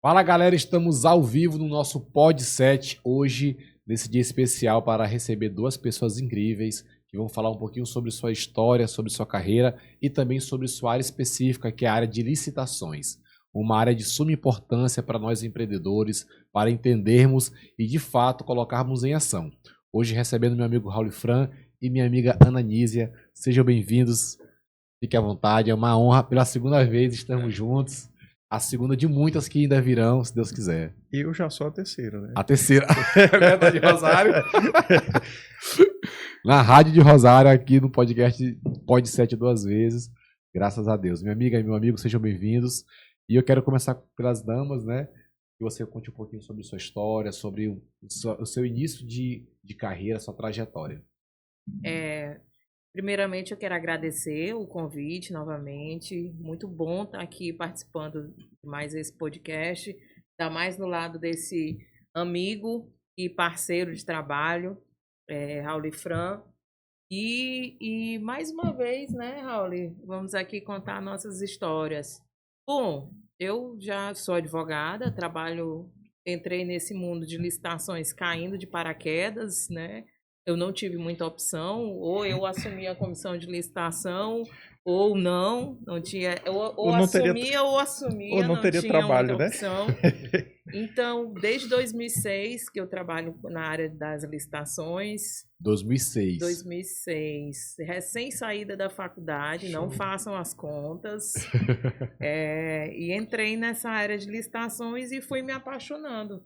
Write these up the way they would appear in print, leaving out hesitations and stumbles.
Fala galera, estamos ao vivo no nosso Pod 7 hoje, nesse dia especial para receber duas pessoas incríveis que vão falar um pouquinho sobre sua história, sobre sua carreira e também sobre sua área específica, que é a área de licitações. Uma área de suma importância para nós empreendedores, para entendermos e de fato colocarmos em ação. Hoje recebendo meu amigo Raul Fran e minha amiga Ana Nísia. Sejam bem-vindos, fique à vontade, é uma honra, pela segunda vez estamos juntos. A segunda de muitas que ainda virão, se Deus quiser. Eu já sou a terceira, né? A terceira. De Rosário. Na rádio de Rosário, aqui no podcast Pod 7 duas vezes. Graças a Deus. Minha amiga e meu amigo, sejam bem-vindos. E eu quero começar pelas damas, né? Que você conte um pouquinho sobre sua história, sobre o seu início de carreira, sua trajetória. Primeiramente, eu quero agradecer o convite novamente. Muito bom estar aqui participando de mais esse podcast. Ainda mais no lado desse amigo e parceiro de trabalho, Raul Fran. E mais uma vez, né, Raul, vamos aqui contar nossas histórias. Bom, eu já sou advogada, entrei nesse mundo de licitações caindo de paraquedas, né? Eu não tive muita opção, ou eu assumia a comissão de licitação, ou não tinha, ou não assumia, não teria tinha trabalho, muita né? opção. Então, desde 2006 que eu trabalho na área das licitações. 2006, recém-saída da faculdade, Show. Não façam as contas. E entrei nessa área de licitações e fui me apaixonando.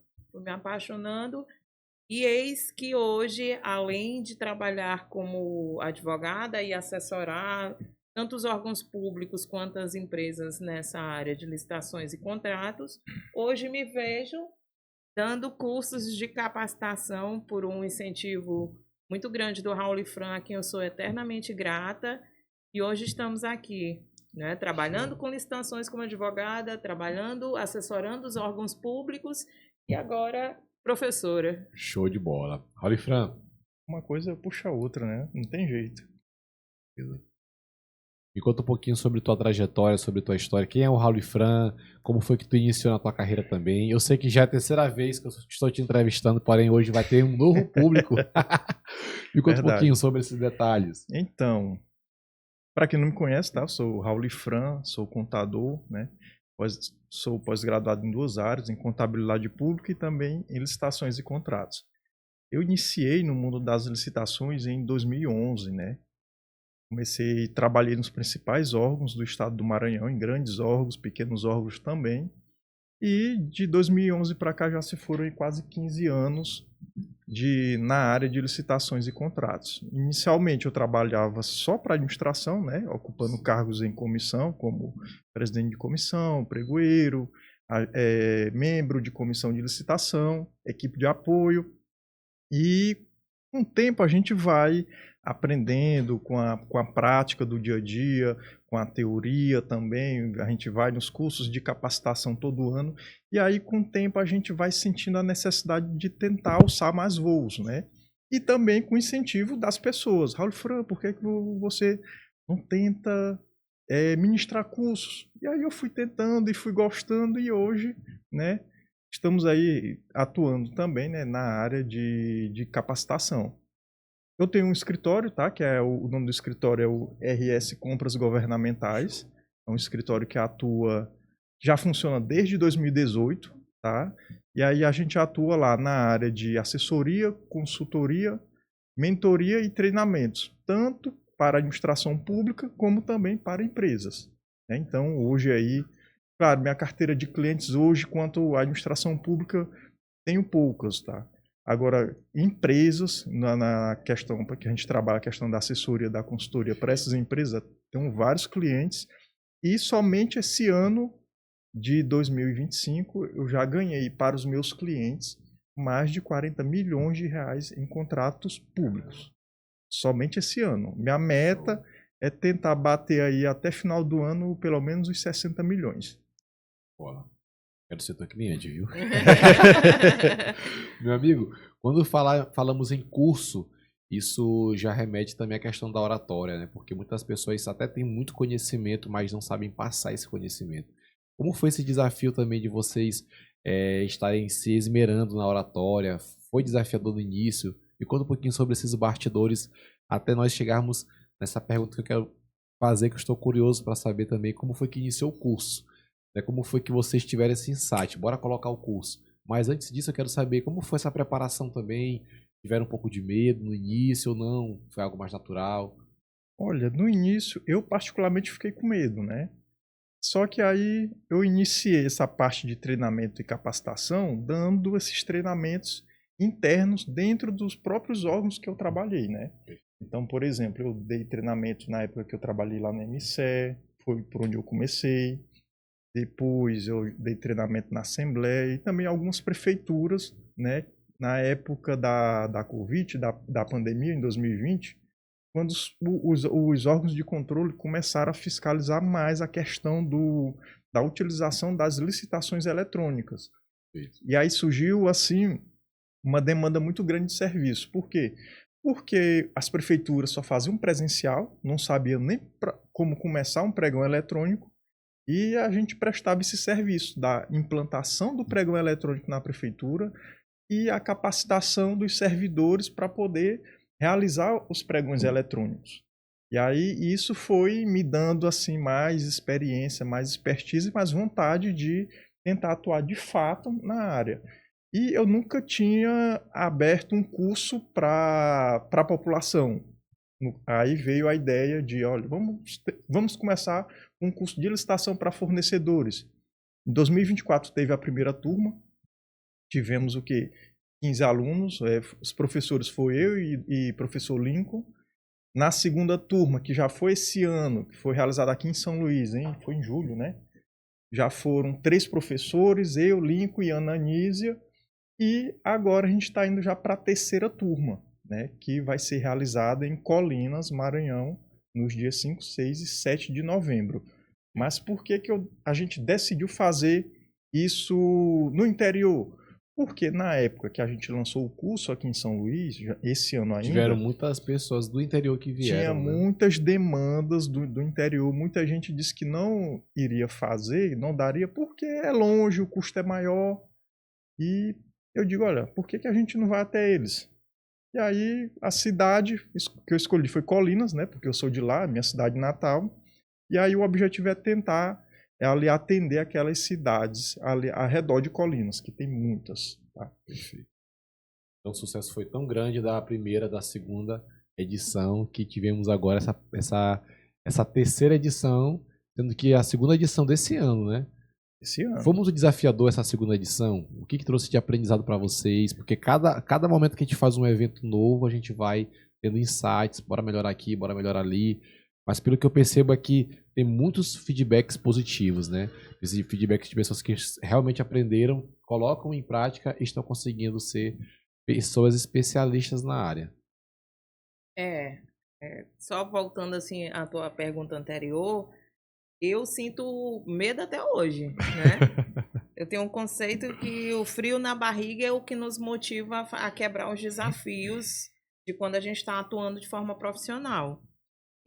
E eis que hoje, além de trabalhar como advogada e assessorar tanto os órgãos públicos quanto as empresas nessa área de licitações e contratos, hoje me vejo dando cursos de capacitação por um incentivo muito grande do Raul Fran, a quem eu sou eternamente grata. E hoje estamos aqui, né, trabalhando com licitações como advogada, assessorando os órgãos públicos e agora professora. Show de bola. Raul Fran. Uma coisa puxa a outra, né? Não tem jeito. Me conta um pouquinho sobre tua trajetória, sobre tua história. Quem é o Raul Fran? Como foi que tu iniciou na tua carreira também? Eu sei que já é a terceira vez que eu estou te entrevistando, porém hoje vai ter um novo público. Me conta um pouquinho sobre esses detalhes. Então, para quem não me conhece, tá? Eu sou o Raul Fran, sou contador, né? Sou pós-graduado em duas áreas, em contabilidade pública e também em licitações e contratos. Eu iniciei no mundo das licitações em 2011, né? Trabalhei nos principais órgãos do estado do Maranhão, em grandes órgãos, pequenos órgãos também. E de 2011 para cá já se foram quase 15 anos na área de licitações e contratos. Inicialmente eu trabalhava só para administração, né, ocupando cargos em comissão, como presidente de comissão, pregoeiro, membro de comissão de licitação, equipe de apoio. E com o tempo a gente vai aprendendo com a prática do dia a dia, com a teoria também, a gente vai nos cursos de capacitação todo ano, e aí com o tempo a gente vai sentindo a necessidade de tentar alçar mais voos, né? E também com o incentivo das pessoas. Raul Fran, por que você não tenta ministrar cursos? E aí eu fui tentando e fui gostando, e hoje, né, estamos aí atuando também, né, na área de capacitação. Eu tenho um escritório, tá? Que o nome do escritório é o RS Compras Governamentais. É um escritório que já funciona desde 2018, tá? E aí a gente atua lá na área de assessoria, consultoria, mentoria e treinamentos, tanto para a administração pública como também para empresas, né? Então, hoje aí, claro, minha carteira de clientes hoje, quanto à administração pública, tenho poucas, tá? Agora, empresas, na questão, porque a gente trabalha a questão da assessoria, da consultoria para essas empresas, tem vários clientes, e somente esse ano de 2025 eu já ganhei para os meus clientes mais de 40 milhões de reais em contratos públicos. Somente esse ano. Minha meta é tentar bater aí até final do ano pelo menos os 60 milhões. Boa. Quero ser teu cliente, viu? Meu amigo, quando falamos em curso, isso já remete também à questão da oratória, né? Porque muitas pessoas até têm muito conhecimento, mas não sabem passar esse conhecimento. Como foi esse desafio também de vocês estarem se esmerando na oratória? Foi desafiador no início? Me conta um pouquinho sobre esses bastidores até nós chegarmos nessa pergunta que eu quero fazer, que eu estou curioso para saber também como foi que iniciou o curso, né? Como foi que vocês tiveram esse insight? Bora colocar o curso. Mas antes disso eu quero saber como foi essa preparação também. Tiveram um pouco de medo no início ou não? Foi algo mais natural? Olha, no início eu particularmente fiquei com medo, né? Só que aí eu iniciei essa parte de treinamento e capacitação dando esses treinamentos internos dentro dos próprios órgãos que eu trabalhei, né? Então, por exemplo, eu dei treinamento na época que eu trabalhei lá no MCE, foi por onde eu comecei. Depois eu dei treinamento na Assembleia e também algumas prefeituras, né? Na época da Covid, da pandemia, em 2020, quando os órgãos de controle começaram a fiscalizar mais a questão da utilização das licitações eletrônicas. E aí surgiu, assim, uma demanda muito grande de serviço. Por quê? Porque as prefeituras só faziam presencial, não sabiam nem como começar um pregão eletrônico, e a gente prestava esse serviço da implantação do pregão eletrônico na prefeitura e a capacitação dos servidores para poder realizar os pregões eletrônicos. E aí isso foi me dando assim mais experiência, mais expertise e mais vontade de tentar atuar de fato na área. E eu nunca tinha aberto um curso para a população. Aí veio a ideia de, olha, vamos começar um curso de licitação para fornecedores. Em 2024 teve a primeira turma, tivemos o quê? 15 alunos, os professores foi eu e professor Lincoln. Na segunda turma, que já foi esse ano, que foi realizada aqui em São Luís, hein? Foi em julho, né? Já foram 3 professores, eu, Lincoln e Ana Anísia. E agora a gente está indo já para a terceira turma, né? Que vai ser realizada em Colinas, Maranhão, nos dias 5, 6 e 7 de novembro. Mas por que a gente decidiu fazer isso no interior? Porque na época que a gente lançou o curso aqui em São Luís, esse ano ainda... Tiveram muitas pessoas do interior que vieram. Tinha muitas demandas do interior. Muita gente disse que não iria fazer, não daria, porque é longe, o custo é maior. E eu digo, olha, por que a gente não vai até eles? E aí a cidade que eu escolhi foi Colinas, né? Porque eu sou de lá, minha cidade natal. E aí o objetivo é tentar ali atender aquelas cidades ali ao redor de Colinas, que tem muitas. Tá? Perfeito. Então o sucesso foi tão grande da primeira, da segunda edição, que tivemos agora essa terceira edição, sendo que é a segunda edição desse ano, né? Esse ano. Foi muito desafiador essa segunda edição? O que trouxe de aprendizado para vocês? Porque cada momento que a gente faz um evento novo, a gente vai tendo insights, bora melhorar aqui, bora melhorar ali. Mas pelo que eu percebo aqui, tem muitos feedbacks positivos, né? Esses feedbacks de pessoas que realmente aprenderam, colocam em prática e estão conseguindo ser pessoas especialistas na área. Só voltando assim à tua pergunta anterior, eu sinto medo até hoje, né? Eu tenho um conceito que o frio na barriga é o que nos motiva a quebrar os desafios de quando a gente está atuando de forma profissional.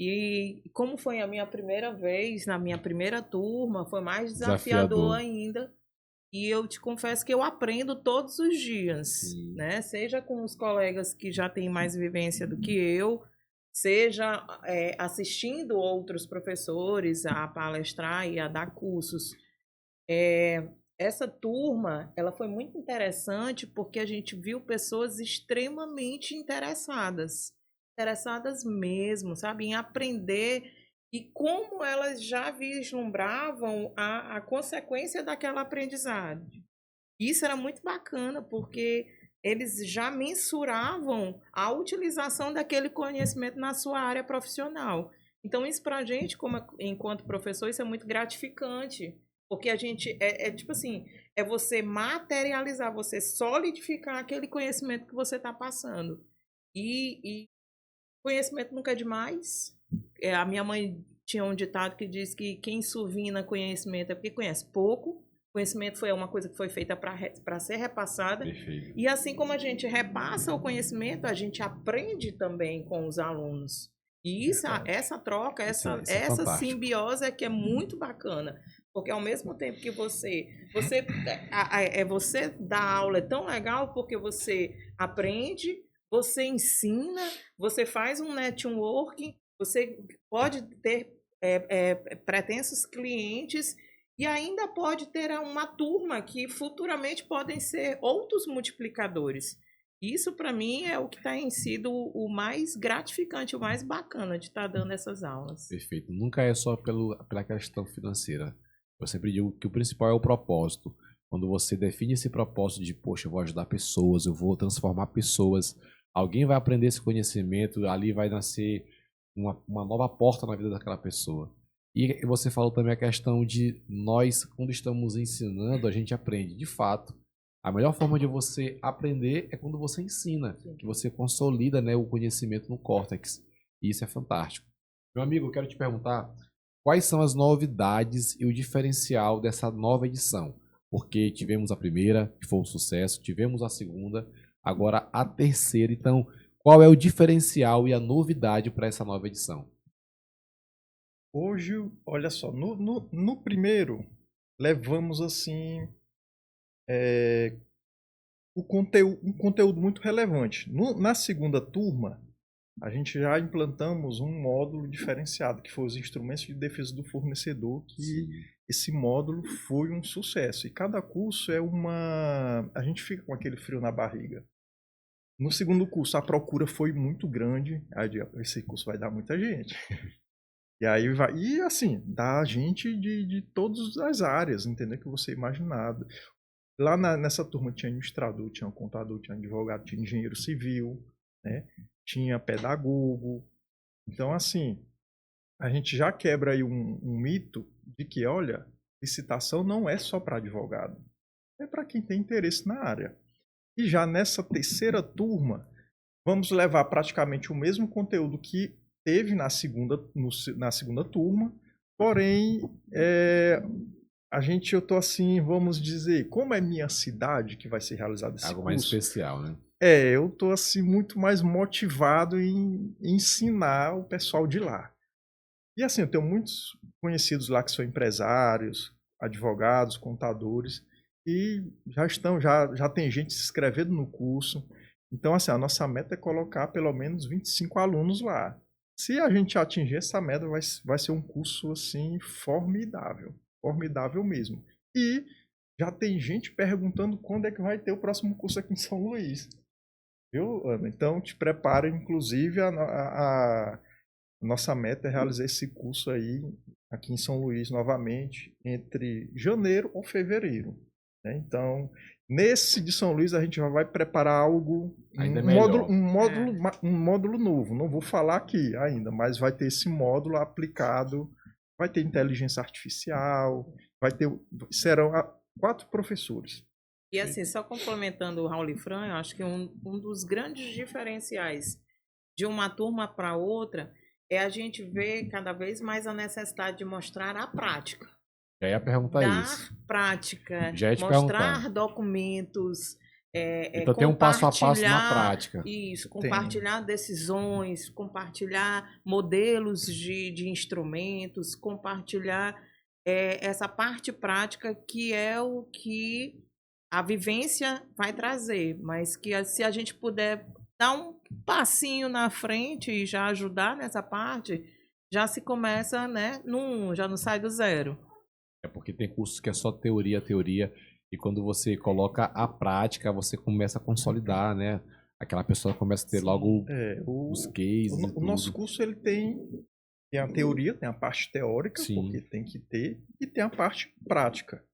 E como foi a minha primeira vez, na minha primeira turma, foi mais desafiador ainda. E eu te confesso que eu aprendo todos os dias, né? Seja com os colegas que já têm mais vivência do que eu, seja assistindo outros professores a palestrar e a dar cursos. Essa turma, ela foi muito interessante porque a gente viu pessoas extremamente interessadas mesmo, sabe, em aprender e como elas já vislumbravam a consequência daquela aprendizagem. Isso era muito bacana, porque eles já mensuravam a utilização daquele conhecimento na sua área profissional. Então, isso para a gente, enquanto professor, isso é muito gratificante, porque a gente, tipo assim, é você materializar, você solidificar aquele conhecimento que você está passando. E conhecimento nunca é demais. A minha mãe tinha um ditado que diz que quem suvina conhecimento é porque conhece pouco. Conhecimento foi uma coisa que foi feita para ser repassada. Perfeito. E assim como a gente repassa o conhecimento, a gente aprende também com os alunos. E essa troca, essa simbiose é que é muito bacana. Porque ao mesmo tempo que você dar aula é tão legal porque você aprende, você ensina, você faz um networking, você pode ter pretensos clientes e ainda pode ter uma turma que futuramente podem ser outros multiplicadores. Isso, para mim, é o que tem sido o mais gratificante, o mais bacana de estar dando essas aulas. Perfeito. Nunca é só pela questão financeira. Eu sempre digo que o principal é o propósito. Quando você define esse propósito de, poxa, eu vou ajudar pessoas, eu vou transformar pessoas, alguém vai aprender esse conhecimento, ali vai nascer uma nova porta na vida daquela pessoa. E você falou também a questão de nós, quando estamos ensinando, a gente aprende. De fato, a melhor forma de você aprender é quando você ensina, que você consolida, né, o conhecimento no córtex. E isso é fantástico. Meu amigo, eu quero te perguntar quais são as novidades e o diferencial dessa nova edição. Porque tivemos a primeira, que foi um sucesso, tivemos a segunda, agora a terceira. Então, qual é o diferencial e a novidade para essa nova edição? Hoje, olha só, no primeiro, levamos assim um conteúdo muito relevante. Na segunda turma, a gente já implantamos um módulo diferenciado, que foi os instrumentos de defesa do fornecedor, que esse módulo foi um sucesso. E cada curso a gente fica com aquele frio na barriga. No segundo curso, a procura foi muito grande. Aí, esse curso vai dar muita gente. E aí vai. E assim, dá gente de todas as áreas, entendeu? Que você imaginava. Lá nessa turma tinha administrador, tinha contador, tinha advogado, tinha engenheiro civil, né? Tinha pedagogo. Então, assim, a gente já quebra aí um mito de que, olha, licitação não é só para advogado. É para quem tem interesse na área. E já nessa terceira turma, vamos levar praticamente o mesmo conteúdo que teve na segunda turma, porém, eu tô assim, vamos dizer, como é minha cidade que vai ser realizado esse Algo curso, mais especial, né? Eu tô assim muito mais motivado em ensinar o pessoal de lá. E assim, eu tenho muitos conhecidos lá que são empresários, advogados, contadores, e já tem gente se inscrevendo no curso. Então, assim, a nossa meta é colocar pelo menos 25 alunos lá. Se a gente atingir essa meta, vai ser um curso, assim, formidável. Formidável mesmo. E já tem gente perguntando quando é que vai ter o próximo curso aqui em São Luís. Viu, Ana? Então, te prepara, inclusive, a nossa meta é realizar esse curso aí aqui em São Luís novamente entre janeiro ou fevereiro, né? Então, nesse de São Luís a gente já vai preparar algo, um módulo novo. Não vou falar aqui ainda, mas vai ter esse módulo aplicado, vai ter inteligência artificial, serão 4 professores. E assim, só complementando o Raul e Fran, eu acho que um dos grandes diferenciais de uma turma para outra é a gente ver cada vez mais a necessidade de mostrar a prática. Já ia perguntar isso. Dar prática, já ia te mostrar perguntar. Documentos, então tem um passo a passo na prática. Isso, compartilhar decisões, compartilhar modelos de instrumentos, compartilhar essa parte prática que é o que a vivência vai trazer, mas que se a gente puder dar um passinho na frente e já ajudar nessa parte, já se começa, né, já não sai do zero. É porque tem cursos que é só teoria, e quando você coloca a prática, você começa a consolidar, né? Aquela pessoa começa a ter logo os cases. O nosso curso ele tem a teoria, tem a parte teórica, Sim. Porque tem que ter, e tem a parte prática.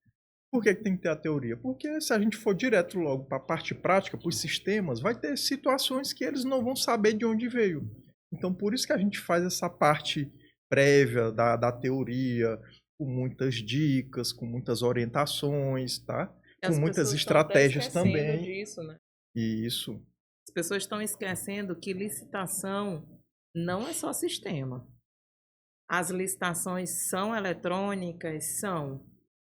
Por que tem que ter a teoria? Porque se a gente for direto logo para a parte prática, para os sistemas, vai ter situações que eles não vão saber de onde veio. Então, por isso que a gente faz essa parte prévia da teoria, com muitas dicas, com muitas orientações, tá? Com muitas estratégias também. Disso, né? Isso. As pessoas estão esquecendo que licitação não é só sistema. As licitações são eletrônicas, são.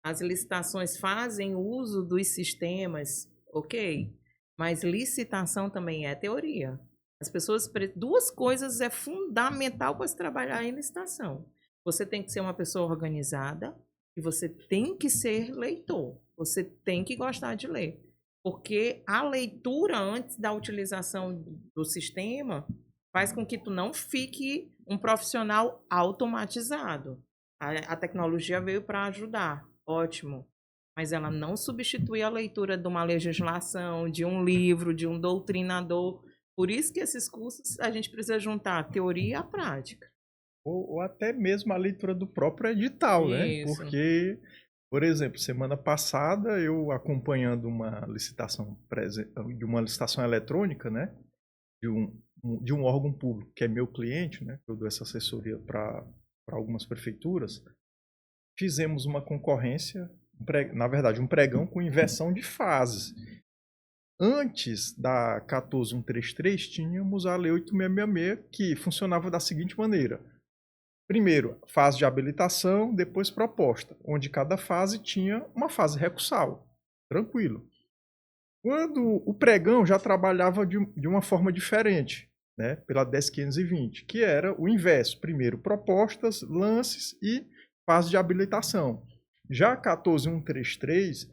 As licitações fazem uso dos sistemas, ok? Mas licitação também é teoria. As pessoas, 2 coisas é fundamental para se trabalhar em licitação. Você tem que ser uma pessoa organizada E você tem que ser leitor. Você tem que gostar de ler. Porque a leitura antes da utilização do sistema faz com que tu não fique um profissional automatizado. A tecnologia veio para ajudar, ótimo. Mas ela não substitui a leitura de uma legislação, de um livro, de um doutrinador. Por isso que esses cursos a gente precisa juntar a teoria e a prática. Ou até mesmo a leitura do próprio edital, né? Isso. Porque, por exemplo, semana passada eu acompanhando uma licitação eletrônica, né? De um órgão público que é meu cliente, né? Eu dou essa assessoria para algumas prefeituras. Fizemos uma concorrência, na verdade, um pregão com inversão de fases. Antes da 14133, tínhamos a Lei 8666, que funcionava da seguinte maneira. Primeiro, fase de habilitação, depois proposta, onde cada fase tinha uma fase recursal. Tranquilo. Quando o pregão já trabalhava de uma forma diferente, né, pela 10520, que era o inverso. Primeiro, propostas, lances e fase de habilitação. Já a 14133,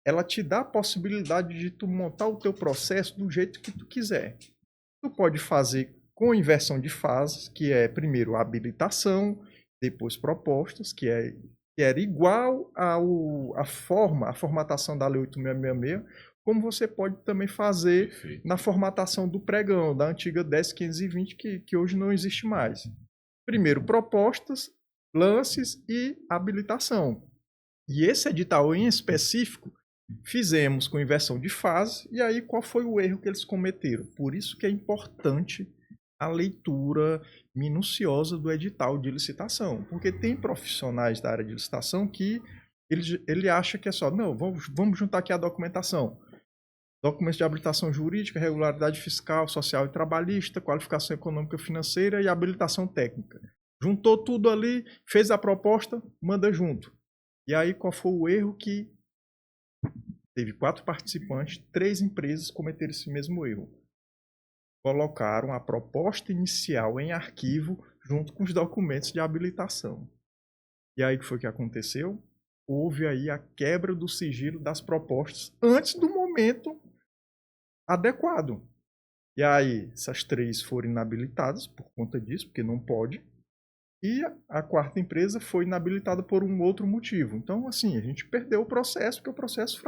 ela te dá a possibilidade de tu montar o teu processo do jeito que tu quiser. Tu pode fazer com inversão de fases, que é primeiro a habilitação, depois propostas, que era igual a formatação da Lei 8666, como você pode também fazer Perfeito. na formatação do pregão, da antiga 10520, que hoje não existe mais. Primeiro, propostas, lances e habilitação. E esse edital em específico, fizemos com inversão de fase, e aí qual foi o erro que eles cometeram? Por isso que é importante a leitura minuciosa do edital de licitação, porque tem profissionais da área de licitação que ele acha que é só, não, vamos juntar aqui a documentação. Documentos de habilitação jurídica, regularidade fiscal, social e trabalhista, qualificação econômica e financeira e habilitação técnica. Juntou tudo ali, fez a proposta, manda junto. E aí qual foi o erro? Que teve 4 participantes, 3 empresas cometeram esse mesmo erro. Colocaram a proposta inicial em arquivo junto com os documentos de habilitação. E aí o que foi que aconteceu? Houve aí a quebra do sigilo das propostas antes do momento adequado. E aí essas 3 foram inabilitadas por conta disso, porque não pode. E a 4ª empresa foi inabilitada por um outro motivo. Então, assim, a gente perdeu o processo, porque o processo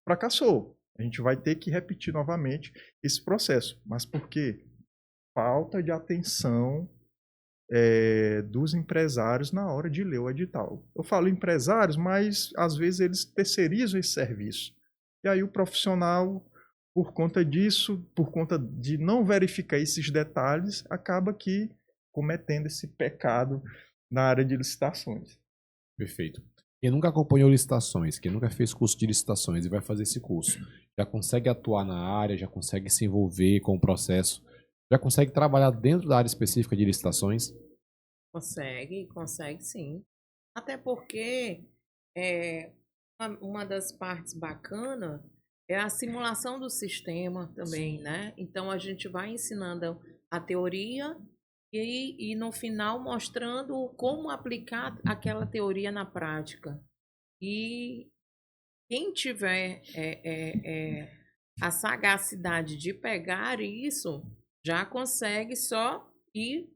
fracassou. A gente vai ter que repetir novamente esse processo. Mas por quê? Falta de atenção dos empresários na hora de ler o edital. Eu falo empresários, mas às vezes eles terceirizam esse serviço. E aí o profissional, por conta disso, por conta de não verificar esses detalhes, acaba aqui cometendo esse pecado na área de licitações. Perfeito. Quem nunca acompanhou licitações, quem nunca fez curso de licitações e vai fazer esse curso, já consegue atuar na área, já consegue se envolver com o processo, já consegue trabalhar dentro da área específica de licitações? Consegue sim. Até porque uma das partes bacanas é a simulação do sistema também, Sim. né? Então a gente vai ensinando a teoria e no final mostrando como aplicar aquela teoria na prática. E quem tiver a sagacidade de pegar isso, já consegue só ir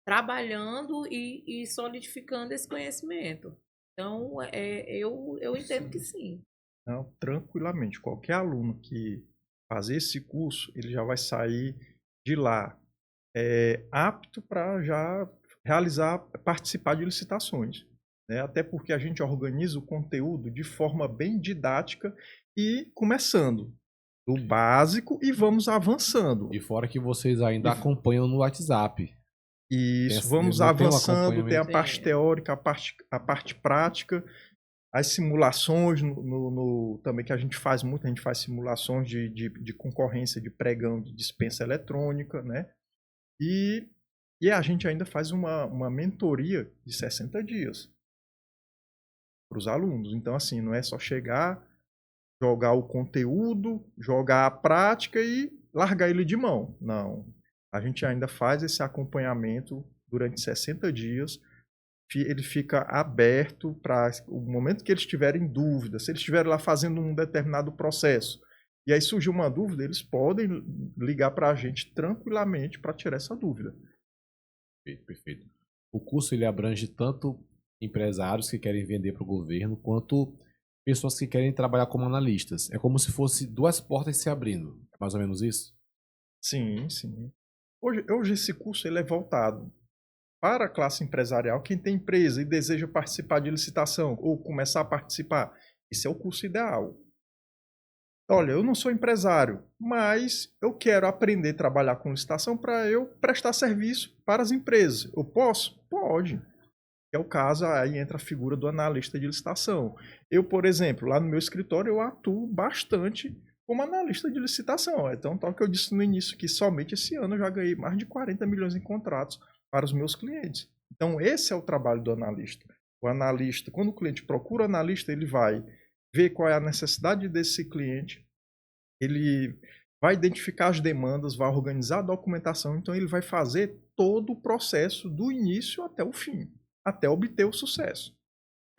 trabalhando e solidificando esse conhecimento. Então, eu entendo que sim. Não, tranquilamente. Qualquer aluno que fazer esse curso, ele já vai sair de lá apto para já participar de licitações. Né? Até porque a gente organiza o conteúdo de forma bem didática e começando do básico e vamos avançando. E fora que vocês ainda acompanham no WhatsApp. Isso, vamos avançando, tem a parte teórica, a parte prática, as simulações também que a gente faz muito, a gente faz simulações de concorrência, de pregão, de dispensa eletrônica, né? E a gente ainda faz uma mentoria de 60 dias para os alunos. Então, assim, não é só chegar, jogar o conteúdo, jogar a prática e largar ele de mão. Não. A gente ainda faz esse acompanhamento durante 60 dias ele fica aberto para o momento que eles tiverem dúvida, se eles estiverem lá fazendo um determinado processo, e aí surgiu uma dúvida, eles podem ligar para a gente tranquilamente para tirar essa dúvida. Perfeito, perfeito. O curso ele abrange tanto empresários que querem vender para o governo, quanto pessoas que querem trabalhar como analistas. É como se fosse duas portas se abrindo. É mais ou menos isso? Sim, sim. Hoje esse curso ele é voltado para a classe empresarial, quem tem empresa e deseja participar de licitação ou começar a participar. Esse é o curso ideal. Olha, eu não sou empresário, mas eu quero aprender a trabalhar com licitação para eu prestar serviço para as empresas. Eu posso? Pode. É o caso, aí entra a figura do analista de licitação. Eu, por exemplo, lá no meu escritório, eu atuo bastante como analista de licitação. Então, tal que eu disse no início, que somente esse ano eu já ganhei mais de 40 milhões em contratos para os meus clientes. Então, esse é o trabalho do analista. O analista, quando o cliente procura o analista, ele vai ver qual é a necessidade desse cliente, ele vai identificar as demandas, vai organizar a documentação, então ele vai fazer todo o processo do início até o fim, até obter o sucesso.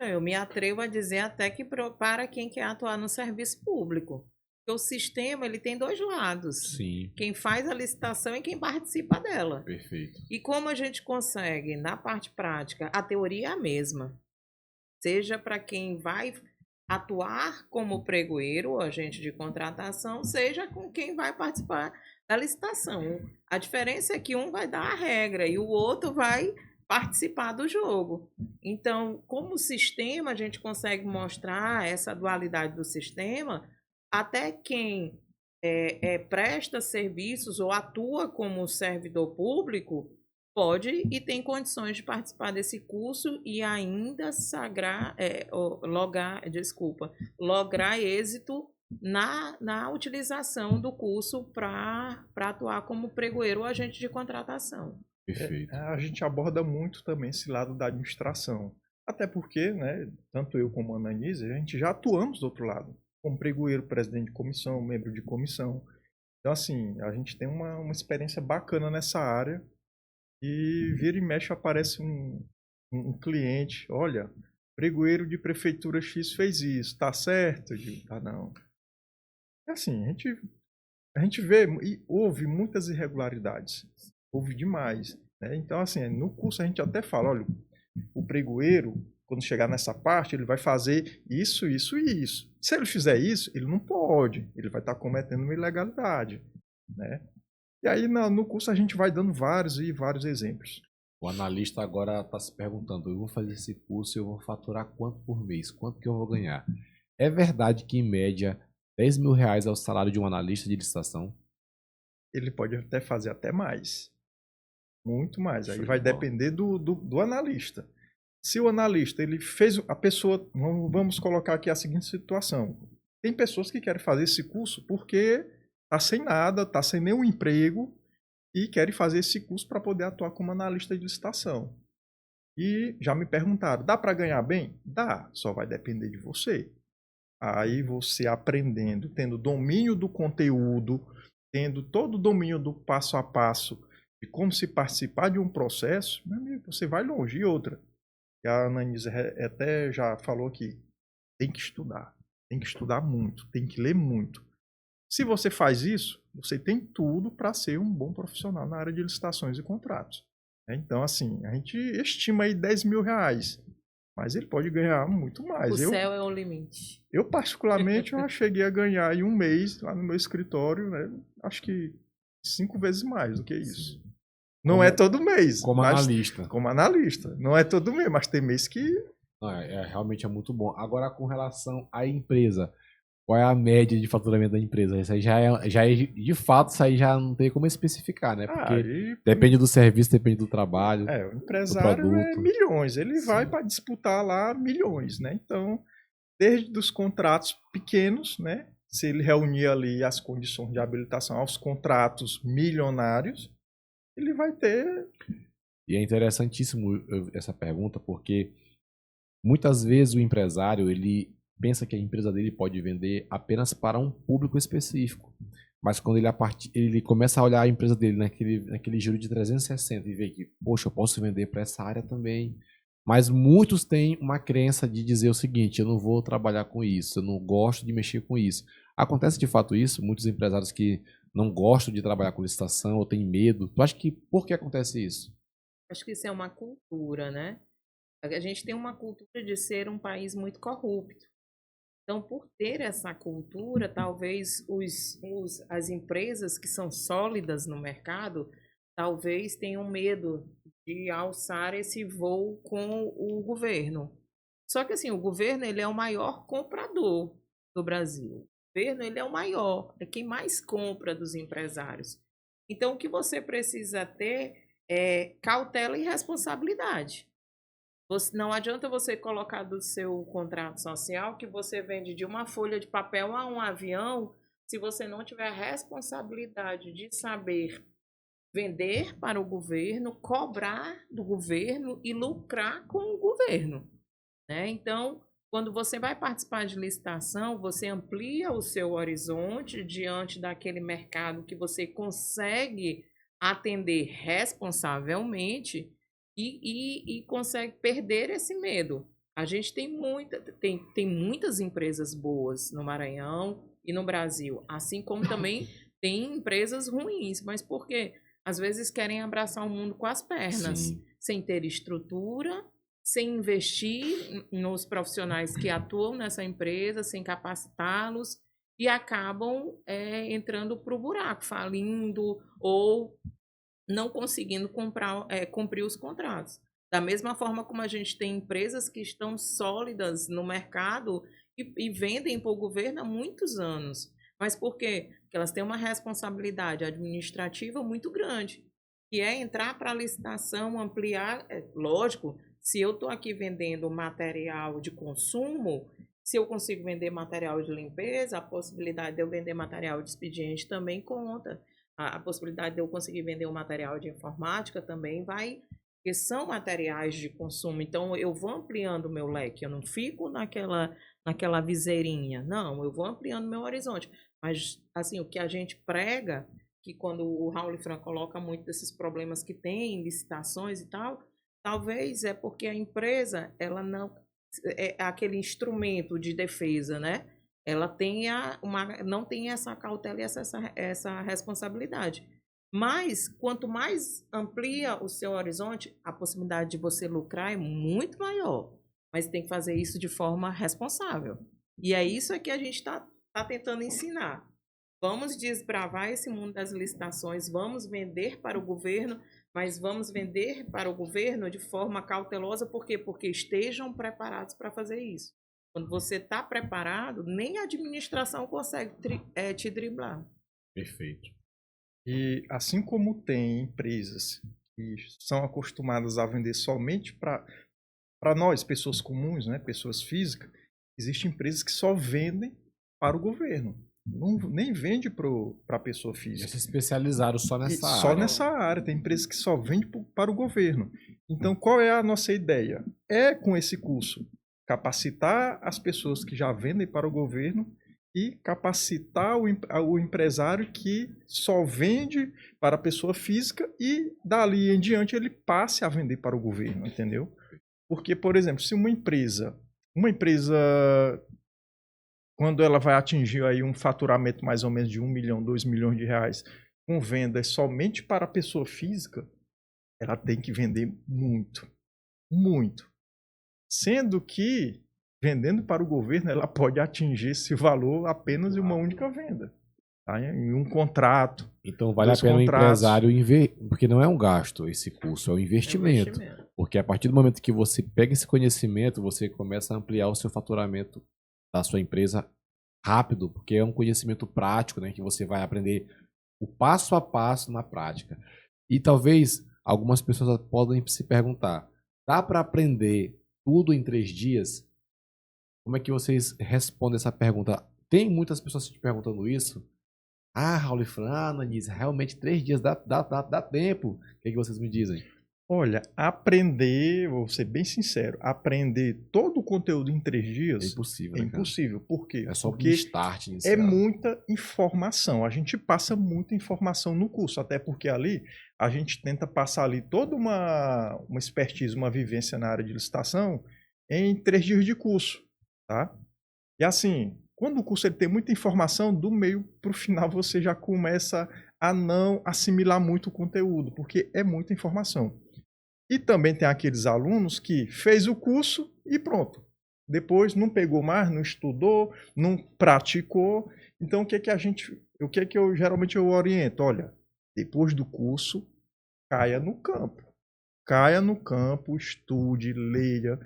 Eu me atrevo a dizer até que para quem quer atuar no serviço público. Porque o sistema ele tem dois lados. Sim. Quem faz a licitação e quem participa dela. Perfeito. E como a gente consegue, na parte prática, a teoria é a mesma. Seja para quem vai atuar como pregoeiro ou agente de contratação, seja com quem vai participar da licitação. A diferença é que um vai dar a regra e o outro vai participar do jogo. Então, como sistema, a gente consegue mostrar essa dualidade do sistema, até quem presta serviços ou atua como servidor público pode e tem condições de participar desse curso e ainda lograr êxito na utilização do curso para atuar como pregoeiro ou agente de contratação. Perfeito. A gente aborda muito também esse lado da administração. Até porque, né, tanto eu como a Ananise, a gente já atuamos do outro lado. Como pregoeiro, presidente de comissão, membro de comissão. Então, assim, a gente tem uma experiência bacana nessa área. E vira e mexe aparece um cliente, olha, pregoeiro de prefeitura X fez isso, tá certo? Eu digo, tá não. É assim, a gente vê e ouve muitas irregularidades, ouve demais. Né? Então, assim, no curso a gente até fala, olha, o pregoeiro, quando chegar nessa parte, ele vai fazer isso, isso e isso. Se ele fizer isso, ele não pode, ele vai estar cometendo uma ilegalidade, né? E aí no curso a gente vai dando vários e vários exemplos. O analista agora está se perguntando, eu vou fazer esse curso e eu vou faturar quanto por mês? Quanto que eu vou ganhar? É verdade que, em média, R$10.000 é o salário de um analista de licitação? Ele pode até fazer até mais. Muito mais. Aí Show vai de bola. depender do analista. Se o analista, ele fez a pessoa... Vamos colocar aqui a seguinte situação. Tem pessoas que querem fazer esse curso porque tá sem nada, tá sem nenhum emprego e querem fazer esse curso para poder atuar como analista de licitação. E já me perguntaram, dá para ganhar bem? Dá, só vai depender de você. Aí você aprendendo, tendo domínio do conteúdo, tendo todo o domínio do passo a passo de como se participar de um processo, meu amigo, você vai longe. E outra, que a Ananise até já falou aqui, tem que estudar muito, tem que ler muito. Se você faz isso, você tem tudo para ser um bom profissional na área de licitações e contratos. Então, assim, a gente estima aí R$10.000, mas ele pode ganhar muito mais. O céu é o limite. Eu particularmente, eu cheguei a ganhar em um mês lá no meu escritório, né, acho que 5 vezes mais do que isso. Sim. Não é todo mês. Como analista. Como analista. Não é todo mês, mas tem mês que... Não, realmente é muito bom. Agora, com relação à empresa, qual é a média de faturamento da empresa? Isso aí de fato, isso aí já não tem como especificar, né? Porque depende do serviço, depende do trabalho. O empresário é milhões, ele vai Sim. para disputar lá milhões, né? Então, desde os contratos pequenos, né? Se ele reunir ali as condições de habilitação aos contratos milionários, ele vai ter... E é interessantíssimo essa pergunta, porque muitas vezes o empresário, ele pensa que a empresa dele pode vender apenas para um público específico. Mas quando ele começa a olhar a empresa dele naquele giro de 360 e vê que, poxa, eu posso vender para essa área também, Mas muitos têm uma crença de dizer o seguinte: eu não vou trabalhar com isso, eu não gosto de mexer com isso. Acontece de fato isso? Muitos empresários que não gostam de trabalhar com licitação ou têm medo. Tu acha que por que acontece isso? Acho que isso é uma cultura, né? A gente tem uma cultura de ser um país muito corrupto. Então, por ter essa cultura, talvez as empresas que são sólidas no mercado, talvez tenham medo de alçar esse voo com o governo. Só que assim, o governo ele é o maior comprador do Brasil. O governo ele é o maior, é quem mais compra dos empresários. Então, o que você precisa ter é cautela e responsabilidade. Não adianta você colocar do seu contrato social que você vende de uma folha de papel a um avião, se você não tiver a responsabilidade de saber vender para o governo, cobrar do governo e lucrar com o governo, né? Então, quando você vai participar de licitação, você amplia o seu horizonte diante daquele mercado que você consegue atender responsavelmente e consegue perder esse medo. A gente tem muitas empresas boas no Maranhão e no Brasil, assim como também tem empresas ruins, mas por quê? Às vezes querem abraçar o mundo com as pernas, Sim. sem ter estrutura, sem investir nos profissionais que atuam nessa empresa, sem capacitá-los e acabam entrando para o buraco, falindo ou não conseguindo cumprir os contratos. Da mesma forma como a gente tem empresas que estão sólidas no mercado e vendem para o governo há muitos anos. Mas por quê? Porque elas têm uma responsabilidade administrativa muito grande, que é entrar para a licitação, ampliar. Lógico, se eu estou aqui vendendo material de consumo, se eu consigo vender material de limpeza, a possibilidade de eu vender material de expediente também conta. A possibilidade de eu conseguir vender um material de informática também vai, porque são materiais de consumo. Então, eu vou ampliando o meu leque, eu não fico naquela viseirinha. Não, eu vou ampliando meu horizonte. Mas, assim, o que a gente prega, que quando o Raul Fran coloca muito desses problemas que tem, licitações e tal, talvez é porque a empresa, ela não é aquele instrumento de defesa, né? Ela não tem essa cautela e essa responsabilidade. Mas, quanto mais amplia o seu horizonte, a possibilidade de você lucrar é muito maior. Mas tem que fazer isso de forma responsável. E é isso que a gente está tentando ensinar. Vamos desbravar esse mundo das licitações, vamos vender para o governo, mas vamos vender para o governo de forma cautelosa. Por quê? Porque estejam preparados para fazer isso. Quando você está preparado, nem a administração consegue te driblar. Perfeito. E assim como tem empresas que são acostumadas a vender somente para nós, pessoas comuns, né, pessoas físicas, existem empresas que só vendem para o governo. Nem vende para a pessoa física. Já se especializaram só nessa área. Só nessa área. Tem empresas que só vendem para o governo. Então, qual é a nossa ideia? É, com esse curso, capacitar as pessoas que já vendem para o governo e capacitar o empresário que só vende para a pessoa física e dali em diante ele passe a vender para o governo, entendeu? Porque, por exemplo, se uma empresa quando ela vai atingir aí um faturamento mais ou menos de 1 milhão, 2 milhões de reais com vendas somente para a pessoa física, ela tem que vender muito, muito. Sendo que, vendendo para o governo, ela pode atingir esse valor apenas em uma única venda. Tá? Em um contrato. Então vale a pena o empresário porque não é um gasto esse curso, é um investimento. Porque a partir do momento que você pega esse conhecimento, você começa a ampliar o seu faturamento da sua empresa rápido, porque é um conhecimento prático, né, que você vai aprender o passo a passo na prática. E talvez algumas pessoas podem se perguntar, dá para aprender tudo em 3 dias? Como é que vocês respondem essa pergunta? Tem muitas pessoas te perguntando isso. Ah, Raul e Fran, Ananias, realmente 3 dias dá tempo. O que vocês me dizem? Olha, aprender, vou ser bem sincero, aprender todo o conteúdo em 3 É dias impossível, é né, cara? impossível. Por quê? É só um Porque start é inicial. muita informação. A gente passa muita informação no curso, até porque ali a gente tenta passar ali toda uma expertise, uma vivência na área de licitação em 3 dias de curso, tá? E assim, quando o curso ele tem muita informação, do meio para o final você já começa a não assimilar muito o conteúdo, porque é muita informação. E também tem aqueles alunos que fez o curso e pronto. Depois não pegou mais, não estudou, não praticou. Então o que que eu geralmente eu oriento? Olha, depois do curso, caia no campo. Caia no campo, estude, leia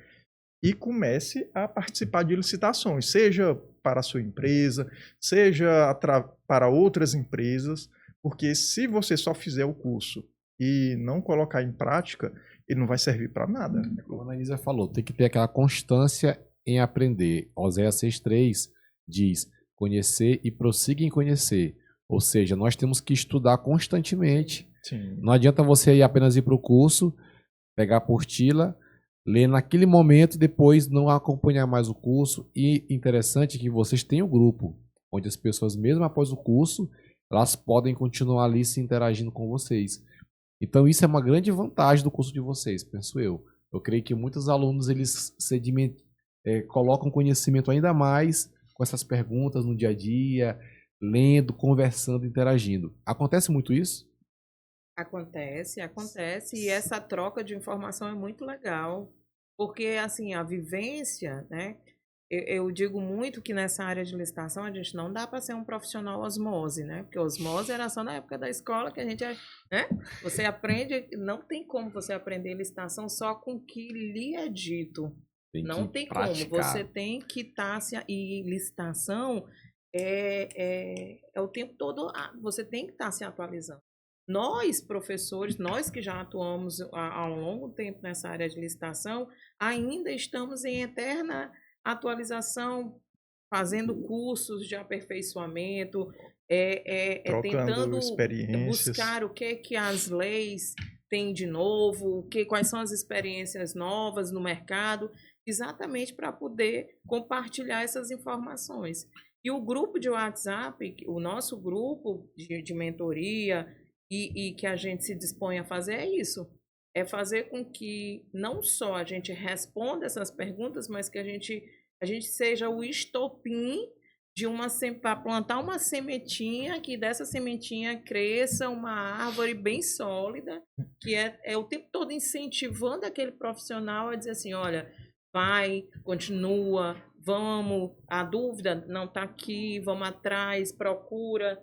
e comece a participar de licitações, seja para a sua empresa, seja para outras empresas, porque se você só fizer o curso e não colocar em prática, ele não vai servir para nada. Como a Anaísa falou, tem que ter aquela constância em aprender. Oséias 6,3 diz: conhecer e prossiga em conhecer. Ou seja, nós temos que estudar constantemente. Sim. Não adianta você apenas ir para o curso, pegar a apostila, ler naquele momento e depois não acompanhar mais o curso. E interessante que vocês têm um grupo, onde as pessoas, mesmo após o curso, elas podem continuar ali se interagindo com vocês. Então isso é uma grande vantagem do curso de vocês, penso eu. Eu creio que muitos alunos eles colocam conhecimento ainda mais com essas perguntas no dia a dia, lendo, conversando, interagindo. Acontece muito isso? Acontece, e essa troca de informação é muito legal, porque assim, a vivência, né? Eu digo muito que nessa área de licitação a gente não dá para ser um profissional osmose, né? Porque osmose era só na época da escola que a gente, né? Você aprende, não tem como você aprender licitação só com o que lhe é dito. Não tem como, você tem que estar e licitação é o tempo todo, você tem que estar se atualizando. Nós, professores, nós que já atuamos há um longo tempo nessa área de licitação, ainda estamos em eterna atualização, fazendo cursos de aperfeiçoamento, tentando buscar o que as leis têm de novo, quais são as experiências novas no mercado, exatamente para poder compartilhar essas informações. E o grupo de WhatsApp, o nosso grupo de mentoria, e que a gente se dispõe a fazer é isso. É fazer com que não só a gente responda essas perguntas, mas que a gente seja o estopim para plantar uma sementinha, que dessa sementinha cresça uma árvore bem sólida, que é o tempo todo incentivando aquele profissional a dizer assim, olha, vai, continua, vamos, a dúvida não está aqui, vamos atrás, procura.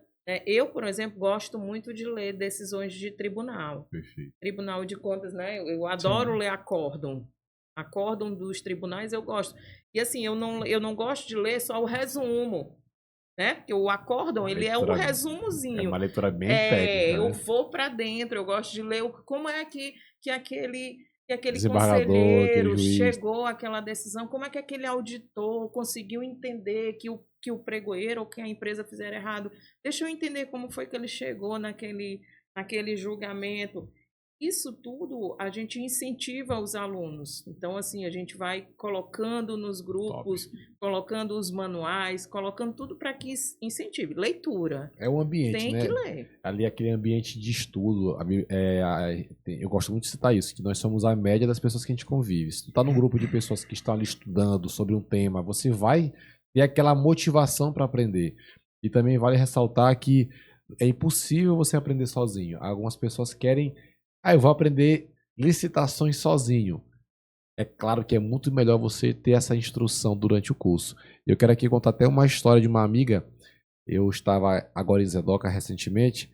Eu, por exemplo, gosto muito de ler decisões de tribunal. Perfeito. Tribunal de Contas, né? Eu adoro ler acórdão. Acórdão dos tribunais eu gosto. E assim, eu não gosto de ler só o resumo, né? Porque o acórdão, ele é um resumozinho. É uma leitura bem técnica, eu né? vou para dentro, eu gosto de ler como é que aquele Desembargador, conselheiro aquele juiz chegou àquela decisão, como é que aquele auditor conseguiu entender que o pregoeiro ou que a empresa fizeram errado. Deixa eu entender como foi que ele chegou naquele julgamento. Isso tudo a gente incentiva os alunos. Então, assim, a gente vai colocando nos grupos, colocando os manuais, colocando tudo para que incentive. Leitura. É o ambiente, tem né? que ler. Ali aquele ambiente de estudo. Eu gosto muito de citar isso, que nós somos a média das pessoas que a gente convive. Se tu tá num grupo de pessoas que estão ali estudando sobre um tema, você vai ter aquela motivação para aprender. E também vale ressaltar que é impossível você aprender sozinho. Algumas pessoas querem... eu vou aprender licitações sozinho. É claro que é muito melhor você ter essa instrução durante o curso. Eu quero aqui contar até uma história de uma amiga. Eu estava agora em Zedoca recentemente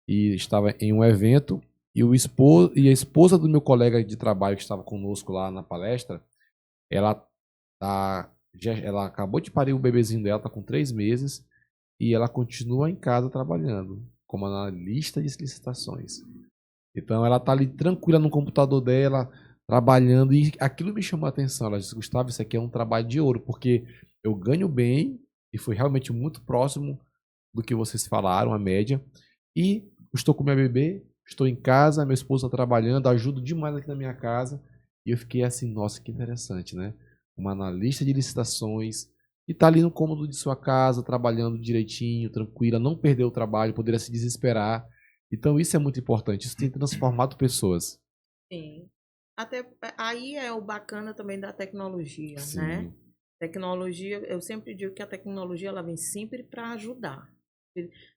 e estava em um evento e a esposa do meu colega de trabalho que estava conosco lá na palestra, ela acabou de parir o bebezinho dela, está com 3 meses e ela continua em casa trabalhando como analista de licitações. Então ela tá ali tranquila no computador dela, trabalhando, e aquilo me chamou a atenção. Ela disse, Gustavo, isso aqui é um trabalho de ouro, porque eu ganho bem, e foi realmente muito próximo do que vocês falaram, a média, e estou com minha bebê, estou em casa, minha esposa está trabalhando, ajudo demais aqui na minha casa. E eu fiquei assim, nossa, que interessante, né? Uma analista de licitações que está ali no cômodo de sua casa, trabalhando direitinho, tranquila, não perdeu o trabalho, poderia se desesperar. Então isso é muito importante, isso tem transformado pessoas. Sim. Até aí é o bacana também da tecnologia, né? Sim. Tecnologia, eu sempre digo que a tecnologia ela vem sempre para ajudar.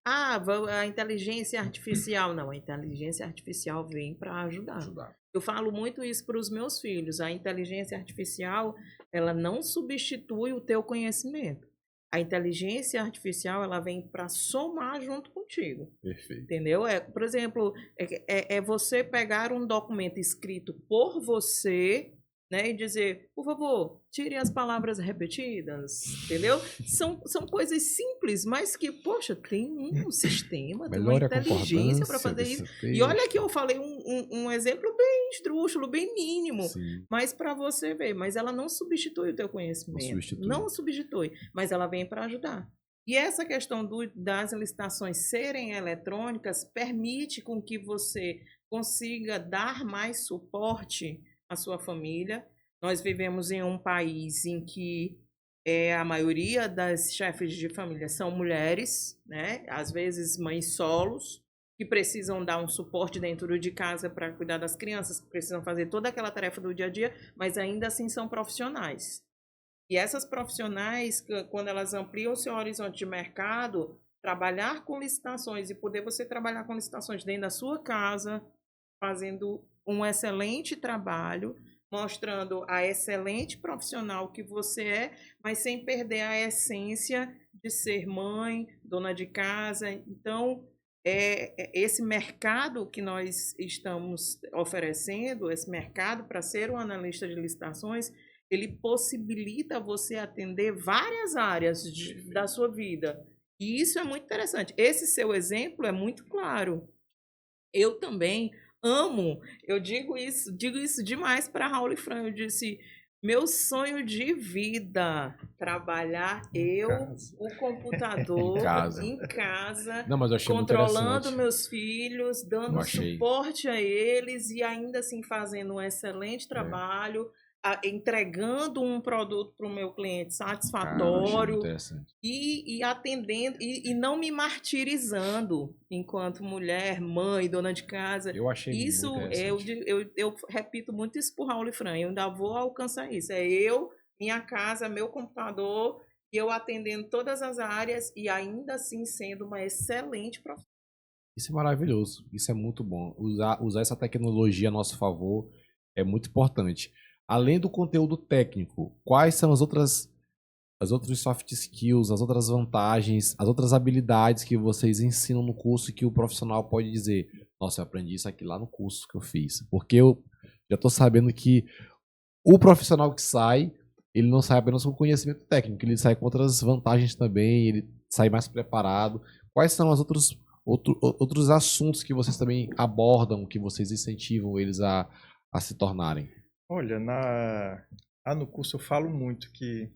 A inteligência artificial. Não, a inteligência artificial vem para ajudar. Eu falo muito isso para os meus filhos. A inteligência artificial, ela não substitui o teu conhecimento. A inteligência artificial, ela vem para somar junto contigo. Perfeito. Entendeu? Por exemplo, é você pegar um documento escrito por você, né, e dizer, por favor, tire as palavras repetidas, entendeu? São coisas simples, mas que, poxa, tem um sistema, tem uma inteligência para fazer isso. E olha que eu falei um exemplo bem esdrúxulo, bem mínimo, Sim. mas para você ver, mas ela não substitui o teu conhecimento. Não substitui, mas ela vem para ajudar. E essa questão das licitações serem eletrônicas permite com que você consiga dar mais suporte à sua família. Nós vivemos em um país em que a maioria das chefes de família são mulheres, né? Às vezes mães solos, que precisam dar um suporte dentro de casa para cuidar das crianças, que precisam fazer toda aquela tarefa do dia a dia, mas ainda assim são profissionais. E essas profissionais, quando elas ampliam o seu horizonte de mercado, trabalhar com licitações e poder você trabalhar com licitações dentro da sua casa, fazendo um excelente trabalho, mostrando a excelente profissional que você é, mas sem perder a essência de ser mãe, dona de casa. Então, esse mercado que nós estamos oferecendo, esse mercado para ser um analista de licitações, ele possibilita você atender várias áreas da sua vida. E isso é muito interessante. Esse seu exemplo é muito claro. Eu também amo, eu digo isso demais para Raul e Fran. Eu disse, meu sonho de vida, trabalhar o computador em casa, não, mas eu achei controlando meus filhos, dando suporte a eles e ainda assim fazendo um excelente trabalho, entregando um produto para o meu cliente satisfatório e atendendo e não me martirizando enquanto mulher, mãe, dona de casa. Eu achei isso. Eu repito muito isso para o Raul e Fran. Eu ainda vou alcançar isso. É eu, minha casa, meu computador, e eu atendendo todas as áreas e ainda assim sendo uma excelente profissional. Isso é maravilhoso. Isso é muito bom. Usar essa tecnologia a nosso favor é muito importante. Além do conteúdo técnico, quais são as outros soft skills, as outras vantagens, as outras habilidades que vocês ensinam no curso e que o profissional pode dizer, nossa, eu aprendi isso aqui lá no curso que eu fiz. Porque eu já estou sabendo que o profissional que sai, ele não sai apenas com conhecimento técnico, ele sai com outras vantagens também, ele sai mais preparado. Quais são os outros assuntos que vocês também abordam, que vocês incentivam eles a se tornarem? Olha, no curso eu falo muito que,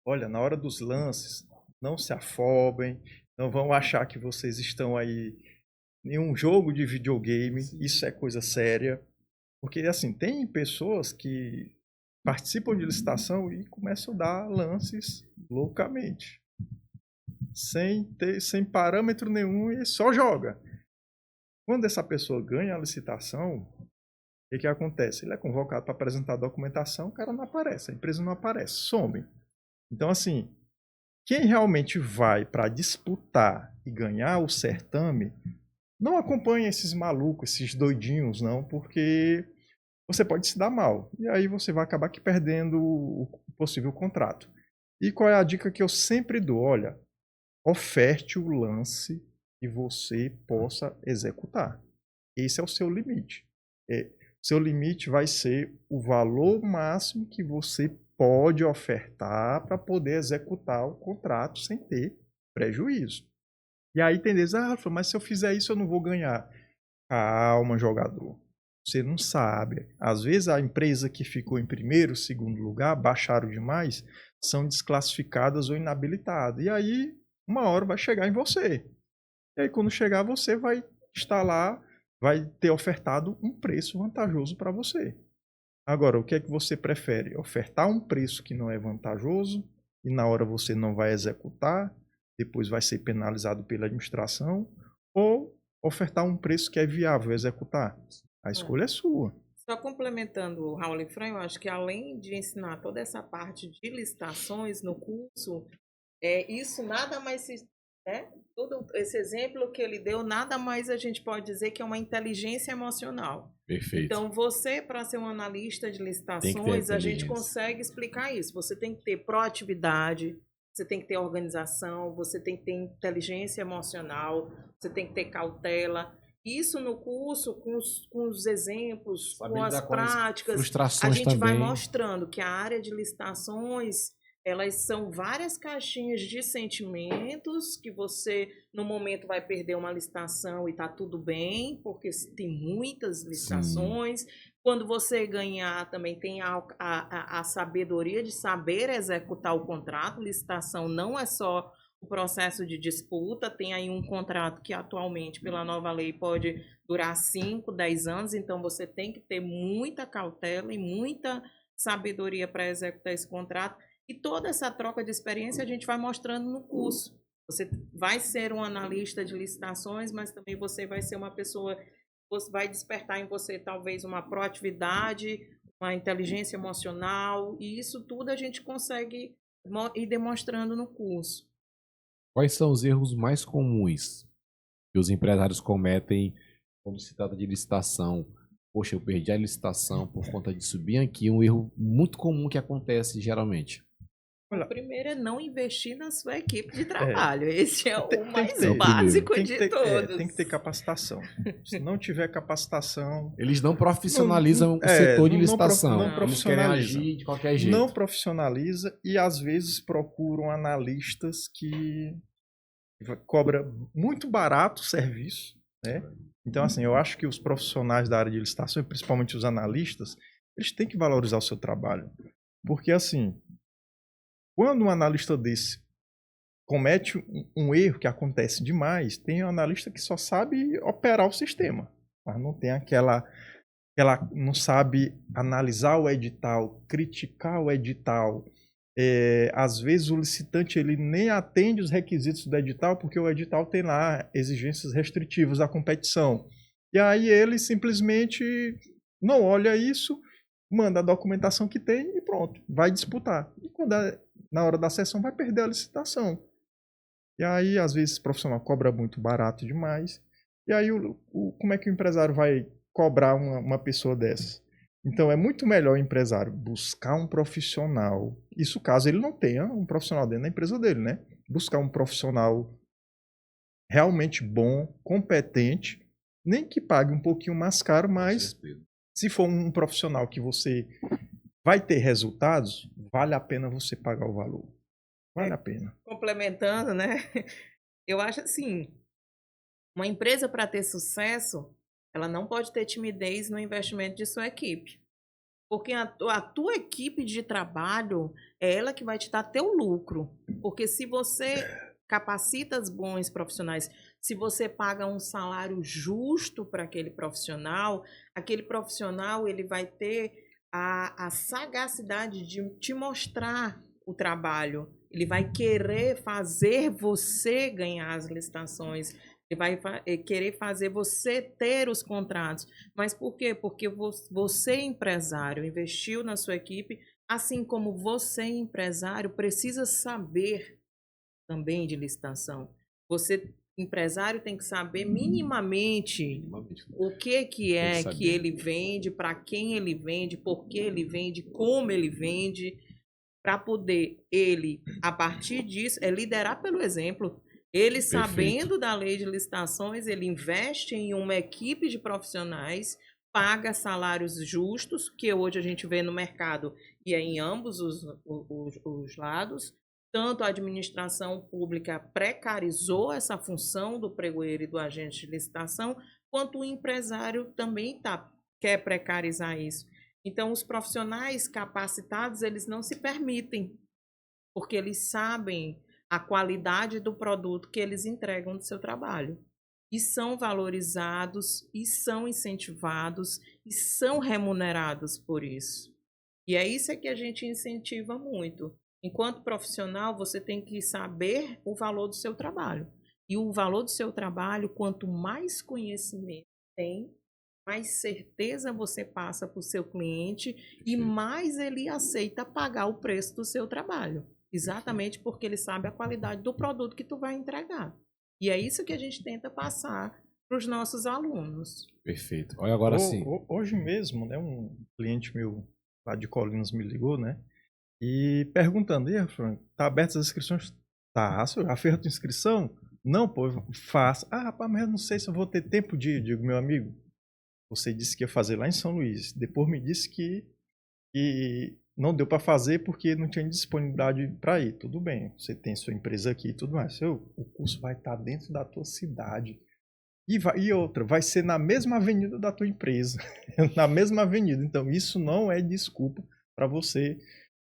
olha, na hora dos lances, não se afobem, não vão achar que vocês estão aí em um jogo de videogame, isso é coisa séria. Porque, assim, tem pessoas que participam de licitação e começam a dar lances loucamente, sem parâmetro nenhum e só joga. Quando essa pessoa ganha a licitação, o que acontece? Ele é convocado para apresentar a documentação, o cara não aparece, a empresa não aparece, some. Então, assim, quem realmente vai para disputar e ganhar o certame, não acompanha esses malucos, esses doidinhos, não, porque você pode se dar mal. E aí você vai acabar aqui perdendo o possível contrato. E qual é a dica que eu sempre dou? Olha, oferte o lance que você possa executar. Esse é o seu limite. Seu limite vai ser o valor máximo que você pode ofertar para poder executar o contrato sem ter prejuízo. E aí tem vezes, mas se eu fizer isso eu não vou ganhar. Calma, jogador. Você não sabe. Às vezes a empresa que ficou em primeiro, segundo lugar, baixaram demais, são desclassificadas ou inabilitadas. E aí, uma hora vai chegar em você. E aí quando chegar, você vai estar lá vai ter ofertado um preço vantajoso para você. Agora, o que é que você prefere? Ofertar um preço que não é vantajoso e na hora você não vai executar, depois vai ser penalizado pela administração, ou ofertar um preço que é viável executar? A escolha é sua. Só complementando o Raul e Fran, eu acho que além de ensinar toda essa parte de licitações no curso, isso nada mais né? Todo esse exemplo que ele deu, nada mais a gente pode dizer que é uma inteligência emocional. Perfeito. Então, você, para ser um analista de licitações, a gente consegue explicar isso. Você tem que ter proatividade, você tem que ter organização, você tem que ter inteligência emocional, você tem que ter cautela. Isso no curso, com os exemplos, com as práticas, a gente vai mostrando que a área de licitações, elas são várias caixinhas de sentimentos que você, no momento, vai perder uma licitação e tá tudo bem, porque tem muitas licitações. Sim. Quando você ganhar, também tem a sabedoria de saber executar o contrato. Licitação não é só o processo de disputa, tem aí um contrato que atualmente, pela nova lei, pode durar 5, 10 anos, então você tem que ter muita cautela e muita sabedoria para executar esse contrato. E toda essa troca de experiência a gente vai mostrando no curso. Você vai ser um analista de licitações, mas também você vai ser uma pessoa, você vai despertar em você talvez uma proatividade, uma inteligência emocional, e isso tudo a gente consegue ir demonstrando no curso. Quais são os erros mais comuns que os empresários cometem quando se trata de licitação? Poxa, eu perdi a licitação por conta disso. Bem aqui, um erro muito comum que acontece geralmente. O primeiro é não investir na sua equipe de trabalho. Esse é o mais básico de todos. Tem que ter capacitação. Se não tiver capacitação... Eles não profissionalizam o setor de licitação. Não profissionaliza. Eles querem agir de qualquer jeito. Não profissionaliza e, às vezes, procuram analistas que cobram muito barato o serviço, né? Então, assim, eu acho que os profissionais da área de licitação, e principalmente os analistas, eles têm que valorizar o seu trabalho. Porque, assim, quando um analista desse comete um erro que acontece demais, tem um analista que só sabe operar o sistema, mas não tem não sabe analisar o edital, criticar o edital. Às vezes o licitante ele nem atende os requisitos do edital, porque o edital tem lá exigências restritivas à competição. E aí ele simplesmente não olha isso, manda a documentação que tem e pronto, vai disputar. E quando na hora da sessão vai perder a licitação. E aí, às vezes, o profissional cobra muito barato demais. E aí, como é que o empresário vai cobrar uma pessoa dessa? Então, é muito melhor o empresário buscar um profissional. Isso caso ele não tenha um profissional dentro da empresa dele, né? Buscar um profissional realmente bom, competente, nem que pague um pouquinho mais caro, mas se for um profissional que você vai ter resultados, vale a pena você pagar o valor. Vale a pena. Complementando, né? Eu acho assim, uma empresa para ter sucesso, ela não pode ter timidez no investimento de sua equipe. Porque a tua equipe de trabalho é ela que vai te dar teu lucro. Porque se você capacita os bons profissionais, se você paga um salário justo para aquele profissional ele vai ter a sagacidade de te mostrar o trabalho. Ele vai querer fazer você ganhar as licitações. Ele vai querer fazer você ter os contratos. Mas por quê? Porque você, empresário, investiu na sua equipe, assim como você, empresário, precisa saber também de licitação. Você, empresário, tem que saber minimamente o que é que ele vende, para quem ele vende, por que ele vende, como ele vende, para poder ele, a partir disso, liderar pelo exemplo. Ele, sabendo da lei de licitações, ele investe em uma equipe de profissionais, paga salários justos, que hoje a gente vê no mercado, e é em ambos os lados. Tanto a administração pública precarizou essa função do pregoeiro e do agente de licitação, quanto o empresário também quer precarizar isso. Então, os profissionais capacitados, eles não se permitem, porque eles sabem a qualidade do produto que eles entregam do seu trabalho. e são valorizados, e são incentivados, e são remunerados por isso. E é isso que a gente incentiva muito. Enquanto profissional, você tem que saber o valor do seu trabalho. E o valor do seu trabalho, quanto mais conhecimento tem, mais certeza você passa para o seu cliente e mais ele aceita pagar o preço do seu trabalho. Exatamente porque ele sabe a qualidade do produto que tu vai entregar. E é isso que a gente tenta passar para os nossos alunos. Perfeito. Olha, agora sim. Hoje mesmo, né, um cliente meu lá de Colinas me ligou, né? E perguntando, e Frank, tá abertas as inscrições? Tá, senhor, a feira de inscrição? Não, pô, faça. Ah, rapaz, mas eu não sei se eu vou ter tempo de ir. Digo, meu amigo, você disse que ia fazer lá em São Luís. Depois me disse que não deu para fazer porque não tinha disponibilidade para ir. Tudo bem, você tem sua empresa aqui e tudo mais. O curso vai estar dentro da tua cidade. E outra, vai ser na mesma avenida da tua empresa. Na mesma avenida. Então, isso não é desculpa para você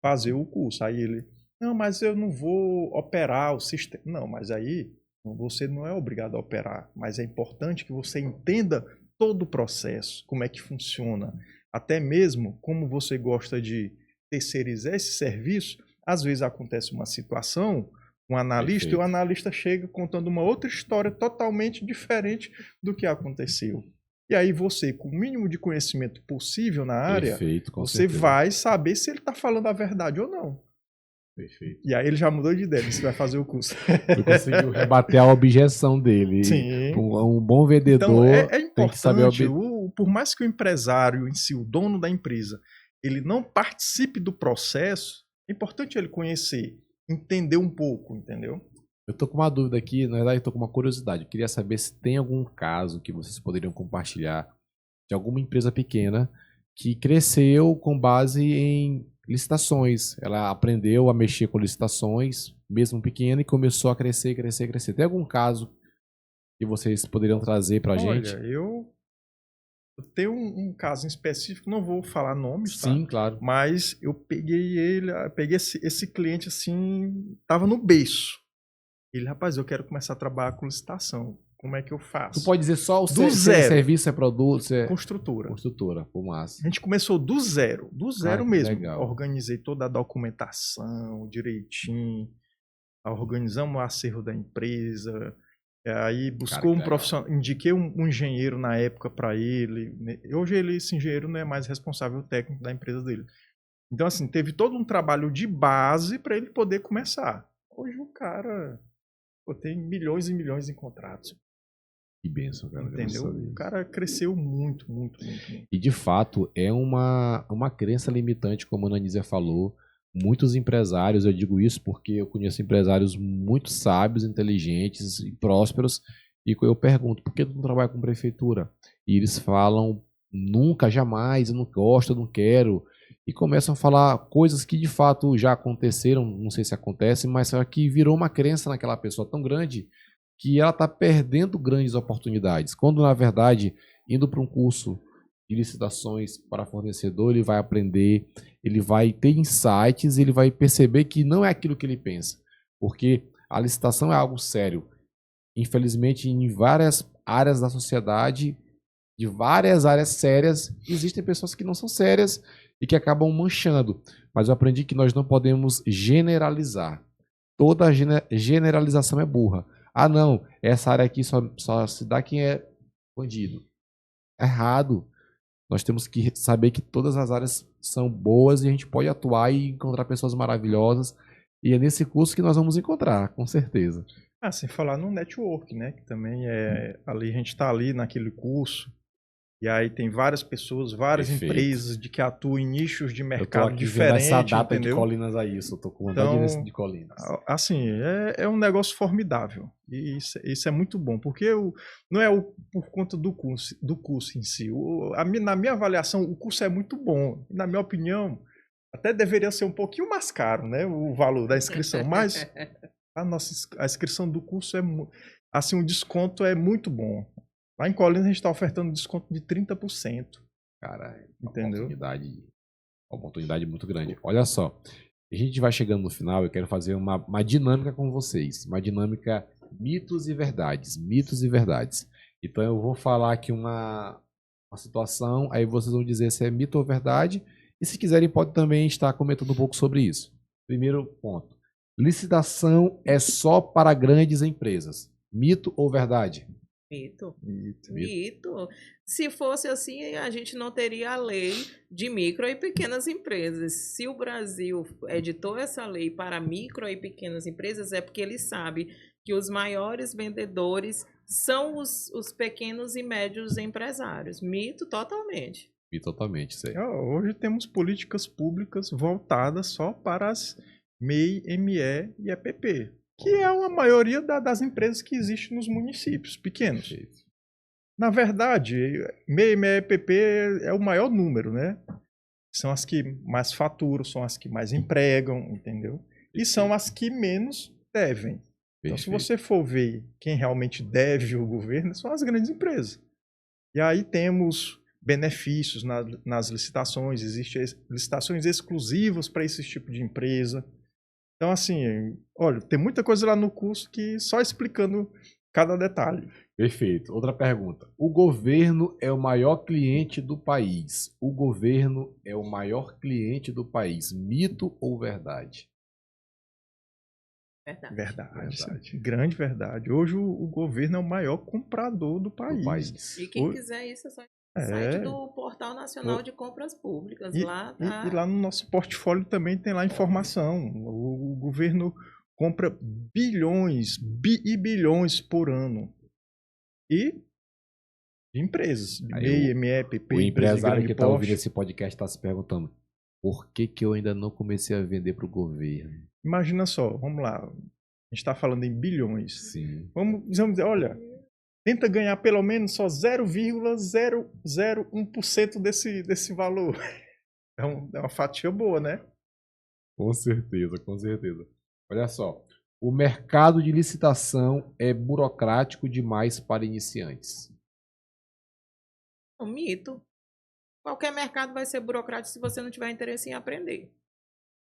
fazer o curso. Aí ele, não, mas eu não vou operar o sistema. Não, mas aí você não é obrigado a operar. Mas é importante que você entenda todo o processo, como é que funciona. Até mesmo como você gosta de terceirizar esse serviço, às vezes acontece uma situação, um analista, Perfeito. E o analista chega contando uma outra história totalmente diferente do que aconteceu. E aí você, com o mínimo de conhecimento possível na área, Perfeito, você vai saber se ele está falando a verdade ou não. Perfeito. E aí ele já mudou de ideia, você vai fazer o curso. Você conseguiu rebater a objeção dele. Sim. Um bom vendedor então, é importante, tem que saber por mais que o empresário em si, o dono da empresa, ele não participe do processo, é importante ele conhecer, entender um pouco, entendeu? Eu tô com uma dúvida aqui, na verdade eu tô com uma curiosidade. Eu queria saber se tem algum caso que vocês poderiam compartilhar de alguma empresa pequena que cresceu com base em licitações. Ela aprendeu a mexer com licitações, mesmo pequena, e começou a crescer, crescer, crescer. Tem algum caso que vocês poderiam trazer pra gente? Olha, eu tenho um caso em específico, não vou falar nomes, Sim, tá? claro. Mas eu peguei esse cliente assim, tava no berço. Ele, rapaz, eu quero começar a trabalhar com licitação. Como é que eu faço? Tu pode dizer só o do zero. Serviço é produto? Construtora. Construtora, pô, massa. A gente começou do zero mesmo. Legal. Organizei toda a documentação direitinho, organizamos o acervo da empresa, aí buscou um profissional, indiquei um engenheiro na época para ele. Hoje esse engenheiro não é mais responsável técnico da empresa dele. Então, assim, teve todo um trabalho de base para ele poder começar. Hoje o cara tem milhões e milhões em contratos. Que bênção, cara. Entendeu? O cara cresceu muito, muito, muito, muito. E de fato é uma crença limitante, como a Ananísia falou. Muitos empresários, eu digo isso porque eu conheço empresários muito sábios, inteligentes e prósperos, e eu pergunto, por que tu não trabalha com prefeitura? E eles falam, nunca, jamais, eu não gosto, eu não quero. E começam a falar coisas que de fato já aconteceram, não sei se acontece, mas que virou uma crença naquela pessoa tão grande que ela está perdendo grandes oportunidades. Quando, na verdade, indo para um curso de licitações para fornecedor, ele vai aprender, ele vai ter insights, ele vai perceber que não é aquilo que ele pensa. Porque a licitação é algo sério. Infelizmente, em várias áreas da sociedade, de várias áreas sérias, existem pessoas que não são sérias e que acabam manchando. Mas eu aprendi que nós não podemos generalizar. Toda generalização é burra. Ah, não, essa área aqui só se dá quem é bandido. Errado. Nós temos que saber que todas as áreas são boas e a gente pode atuar e encontrar pessoas maravilhosas. E é nesse curso que nós vamos encontrar, com certeza. Sem falar no network, né? Que também ali, a gente está ali naquele curso. E aí tem várias pessoas, várias Perfeito. Empresas de que atuam em nichos de mercado diferentes. Essa data, entendeu? de Colinas aí, isso. Eu tô com vontade de Colinas. Assim, é um negócio formidável. E isso é muito bom, porque não é por conta do curso em si. Na minha avaliação, o curso é muito bom. Na minha opinião, até deveria ser um pouquinho mais caro, né? O valor da inscrição. Mas a inscrição do curso assim, o desconto é muito bom. Lá em Colinas a gente está ofertando desconto de 30%. Cara, é uma oportunidade muito grande. Olha só, a gente vai chegando no final, eu quero fazer uma dinâmica com vocês. Uma dinâmica Mitos e verdades. Mitos e verdades. Então eu vou falar aqui uma situação, aí vocês vão dizer se é mito ou verdade. E se quiserem, pode também estar comentando um pouco sobre isso. Primeiro ponto. Licitação é só para grandes empresas. Mito ou verdade? Mito. Mito. Mito. Se fosse assim, a gente não teria a lei de micro e pequenas empresas. Se o Brasil editou essa lei para micro e pequenas empresas, é porque ele sabe que os maiores vendedores são os pequenos e médios empresários. Mito totalmente. Mito totalmente, isso aí. Hoje temos políticas públicas voltadas só para as MEI, ME e EPP, que é a maioria das empresas que existem nos municípios pequenos. Perfeito. Na verdade, MEI, ME, EPP é o maior número, né? São as que mais faturam, são as que mais empregam, entendeu? E são as que menos devem. Então, se você for ver quem realmente deve o governo, são as grandes empresas. E aí temos benefícios nas licitações, existem licitações exclusivas para esse tipo de empresa. Então, assim, olha, tem muita coisa lá no curso que só explicando cada detalhe. Perfeito. Outra pergunta. O governo é o maior cliente do país. O governo é o maior cliente do país. Mito ou verdade? Verdade. Grande verdade. Hoje o governo é o maior comprador do país. E quem quiser isso é só no site do Portal Nacional de Compras Públicas. E Lá lá no nosso portfólio também tem lá informação. O governo compra bilhões e bilhões por ano. E de empresas, de MEI, ME, EPP, o empresário que está ouvindo porte. esse podcast está se perguntando por que eu ainda não comecei a vender para o governo? Imagina só, vamos lá. A gente está falando em bilhões. Sim. Vamos dizer, olha, tenta ganhar pelo menos só 0,001% desse valor. É uma fatia boa, né? Com certeza, com certeza. Olha só, o mercado de licitação é burocrático demais para iniciantes. um mito. Qualquer mercado vai ser burocrático se você não tiver interesse em aprender.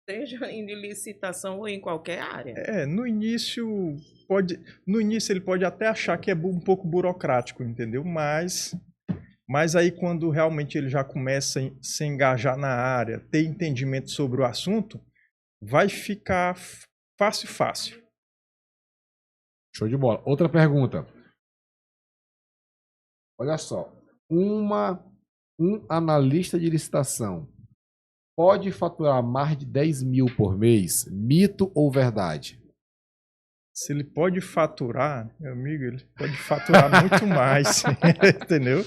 Seja em licitação ou em qualquer área. No início ele pode até achar que é um pouco burocrático, entendeu? Mas aí quando realmente ele já começa a se engajar na área, ter entendimento sobre o assunto, vai ficar fácil. Show de bola. Outra pergunta. Olha só, um analista de licitação pode faturar mais de 10 mil por mês? Mito ou verdade? Se ele pode faturar, meu amigo, ele pode faturar muito mais, entendeu?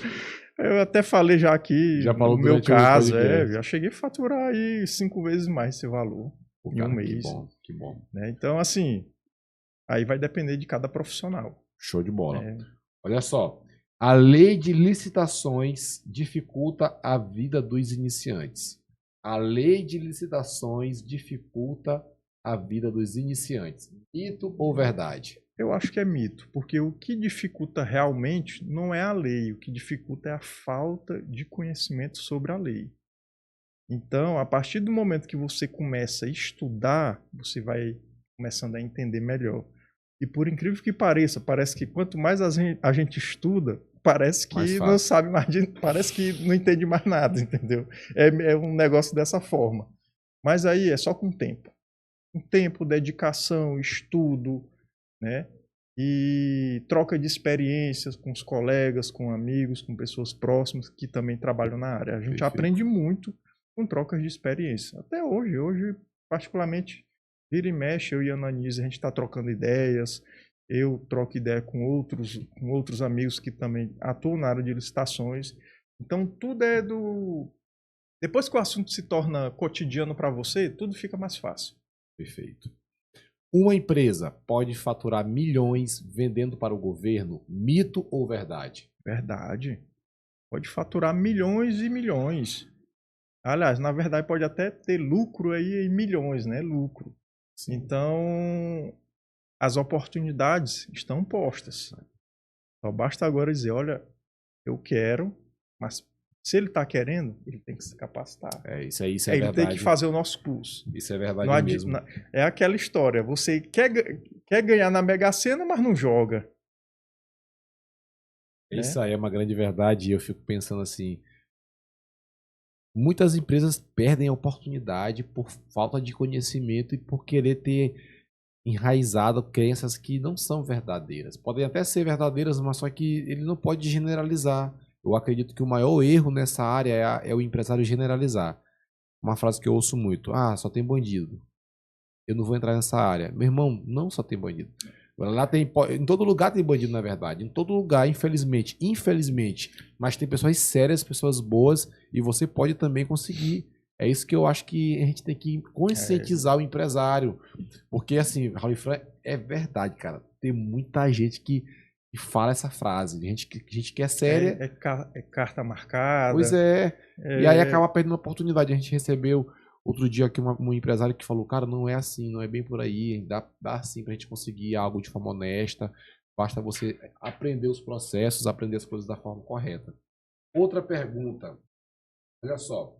Eu até falei já aqui, no meu caso, já cheguei a faturar aí 5 vezes mais esse valor em um mês. Que bom. Né? Então, assim, aí vai depender de cada profissional. Show de bola. Olha só, a lei de licitações dificulta a vida dos iniciantes. A lei de licitações dificulta a vida dos iniciantes. Mito ou verdade? Eu acho que é mito, porque o que dificulta realmente não é a lei, o que dificulta é a falta de conhecimento sobre a lei. Então, a partir do momento que você começa a estudar, você vai começando a entender melhor. E por incrível que pareça, parece que quanto mais a gente estuda, parece que não sabe mais, parece que não entende mais nada, entendeu? É um negócio dessa forma. Mas aí é só com tempo. Com tempo, dedicação, estudo, né? E troca de experiências com os colegas, com amigos, com pessoas próximas que também trabalham na área. A gente aprende muito com trocas de experiência. Até hoje, particularmente, vira e mexe, eu e a Ananise, a gente está trocando ideias. Eu troco ideia com outros amigos que também atuam na área de licitações. Então, tudo é depois que o assunto se torna cotidiano para você, tudo fica mais fácil. Perfeito. Uma empresa pode faturar milhões vendendo para o governo? Mito ou verdade? Verdade. Pode faturar milhões e milhões. Aliás, na verdade, pode até ter lucro aí em milhões, né? Lucro. Sim. Então, as oportunidades estão postas. Só basta agora dizer, olha, eu quero, mas se ele está querendo, ele tem que se capacitar. Isso é ele verdade. tem que fazer o nosso curso. Isso é verdade mesmo. É aquela história, você quer quer ganhar na Mega Sena, mas não joga. Isso aí é uma grande verdade e eu fico pensando assim, muitas empresas perdem a oportunidade por falta de conhecimento e por querer ter enraizado crenças que não são verdadeiras. Podem até ser verdadeiras, mas só que ele não pode generalizar. Eu acredito que o maior erro nessa área é o empresário generalizar. Uma frase que eu ouço muito: ah, só tem bandido. Eu não vou entrar nessa área. Meu irmão, não só tem bandido. Lá tem, em todo lugar tem bandido, na verdade. Em todo lugar, infelizmente. Infelizmente. Mas tem pessoas sérias, pessoas boas, e você pode também conseguir. É isso que eu acho que a gente tem que conscientizar o empresário. Porque, assim, Raul Fran, é verdade, cara. Tem muita gente que fala essa frase. Gente que é séria. É carta marcada. Pois é. E aí acaba perdendo a oportunidade. A gente recebeu outro dia aqui um empresário que falou: cara, não é assim, não é bem por aí. Dá sim pra gente conseguir algo de forma honesta. Basta você aprender os processos, aprender as coisas da forma correta. Outra pergunta. Olha só.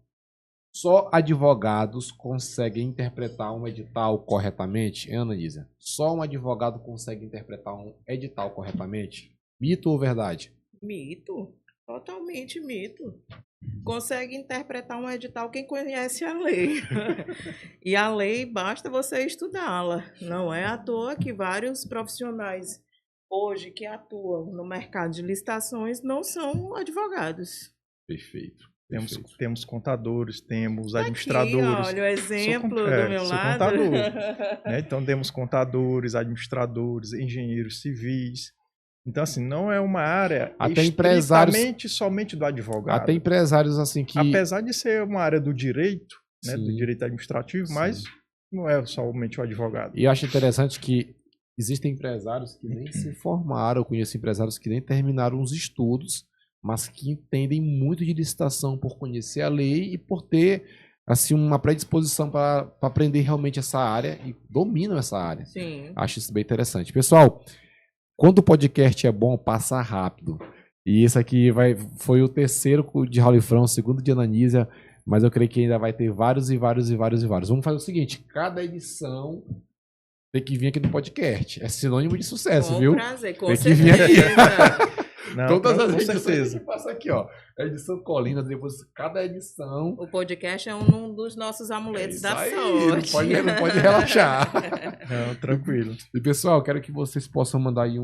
Só advogados conseguem interpretar um edital corretamente? Ana Lísia, só um advogado consegue interpretar um edital corretamente? Mito ou verdade? Mito. Totalmente mito. Consegue interpretar um edital quem conhece a lei. E a lei basta você estudá-la. Não é à toa que vários profissionais hoje que atuam no mercado de licitações não são advogados. Perfeito. Temos contadores, temos Tá administradores. aqui, olha o exemplo do meu sou lado. contador. Né? Então temos contadores, administradores, engenheiros civis. Então, assim, não é uma área Até estritamente somente do advogado. Até empresários assim que... Apesar de ser uma área do direito, né, Sim. do direito administrativo, Sim. mas não é somente o advogado. E eu acho interessante que existem empresários que nem se formaram. Eu conheço empresários que nem terminaram os estudos, mas que entendem muito de licitação por conhecer a lei e por ter assim uma predisposição para aprender realmente essa área e dominam essa área. Sim. Acho isso bem interessante. Pessoal, quando o podcast é bom, passa rápido. E esse aqui foi o terceiro de Raul Fran, o segundo de Ananísia, mas eu creio que ainda vai ter vários e vários e vários e vários. Vamos fazer o seguinte, cada edição tem que vir aqui no podcast. É sinônimo de sucesso, Com viu? prazer, com tem que vir certeza. aqui. Não, Todas com as edições certeza. que passa aqui, ó. A edição Colinas, depois cada edição. O podcast é um dos nossos amuletos da sorte. Não pode relaxar. Não, tranquilo. E pessoal, quero que vocês possam mandar aí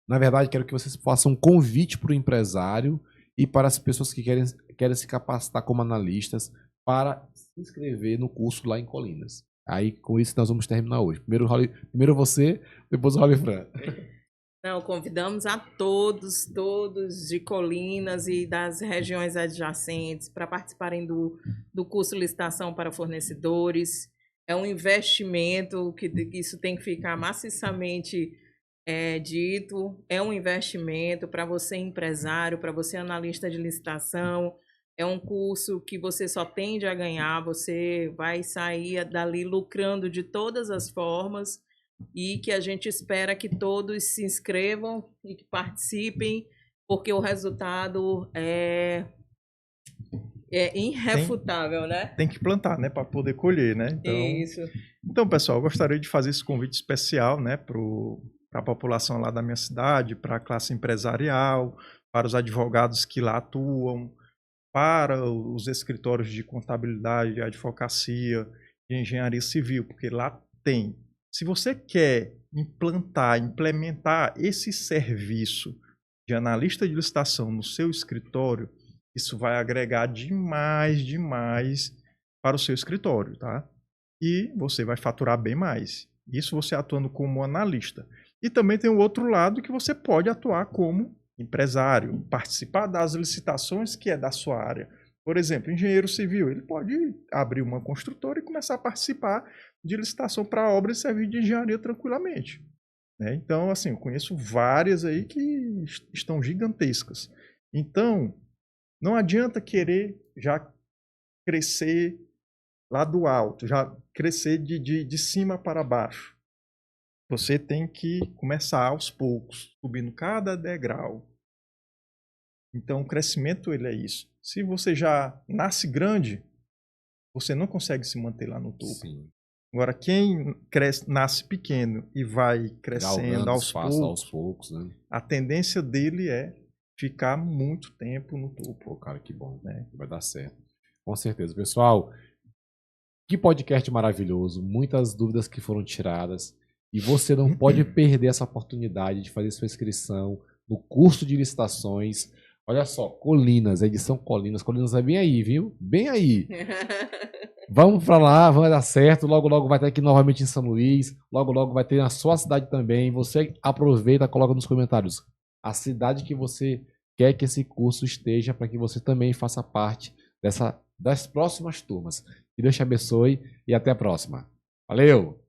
na verdade, quero que vocês façam um convite para o empresário e para as pessoas que querem se capacitar como analistas para se inscrever no curso lá em Colinas. Aí, com isso, nós vamos terminar hoje. Primeiro você, depois o Raul Fran. Não, convidamos a todos de Colinas e das regiões adjacentes para participarem do curso Licitação para Fornecedores. É um investimento que isso tem que ficar maciçamente dito. É um investimento para você empresário, para você analista de licitação. É um curso que você só tende a ganhar, você vai sair dali lucrando de todas as formas. E que a gente espera que todos se inscrevam e que participem, porque o resultado é irrefutável, né? Tem que plantar, né, para poder colher, né? Isso. Então, pessoal, eu gostaria de fazer esse convite especial, né, para a população lá da minha cidade, para a classe empresarial, para os advogados que lá atuam, para os escritórios de contabilidade, de advocacia, de engenharia civil, porque lá tem. Se você quer implementar esse serviço de analista de licitação no seu escritório, isso vai agregar demais para o seu escritório, tá? E você vai faturar bem mais. Isso você atuando como analista. E também tem o outro lado que você pode atuar como empresário, participar das licitações que é da sua área. Por exemplo, engenheiro civil, ele pode abrir uma construtora e começar a participar de licitação para obras e serviços de engenharia tranquilamente. Né? Então, assim, eu conheço várias aí que estão gigantescas. Então, não adianta querer já crescer lá do alto, já crescer de cima para baixo. Você tem que começar aos poucos, subindo cada degrau. Então, o crescimento ele é isso. Se você já nasce grande, você não consegue se manter lá no topo. Sim. Agora, quem nasce pequeno e vai crescendo Galgando aos espaço poucos, aos poucos, né? a tendência dele é ficar muito tempo no Pô, topo. cara, que bom. Né? Vai dar certo. Com certeza. Pessoal, que podcast maravilhoso. Muitas dúvidas que foram tiradas. E você não pode perder essa oportunidade de fazer sua inscrição no curso de licitações. Olha só, Colinas, edição Colinas. Colinas é bem aí, viu? Bem aí. Vamos pra lá, vai dar certo. Logo, logo vai ter aqui novamente em São Luís. Logo, logo vai ter na sua cidade também. Você aproveita, coloca nos comentários a cidade que você quer que esse curso esteja, para que você também faça parte das próximas turmas. Que Deus te abençoe e até a próxima. Valeu!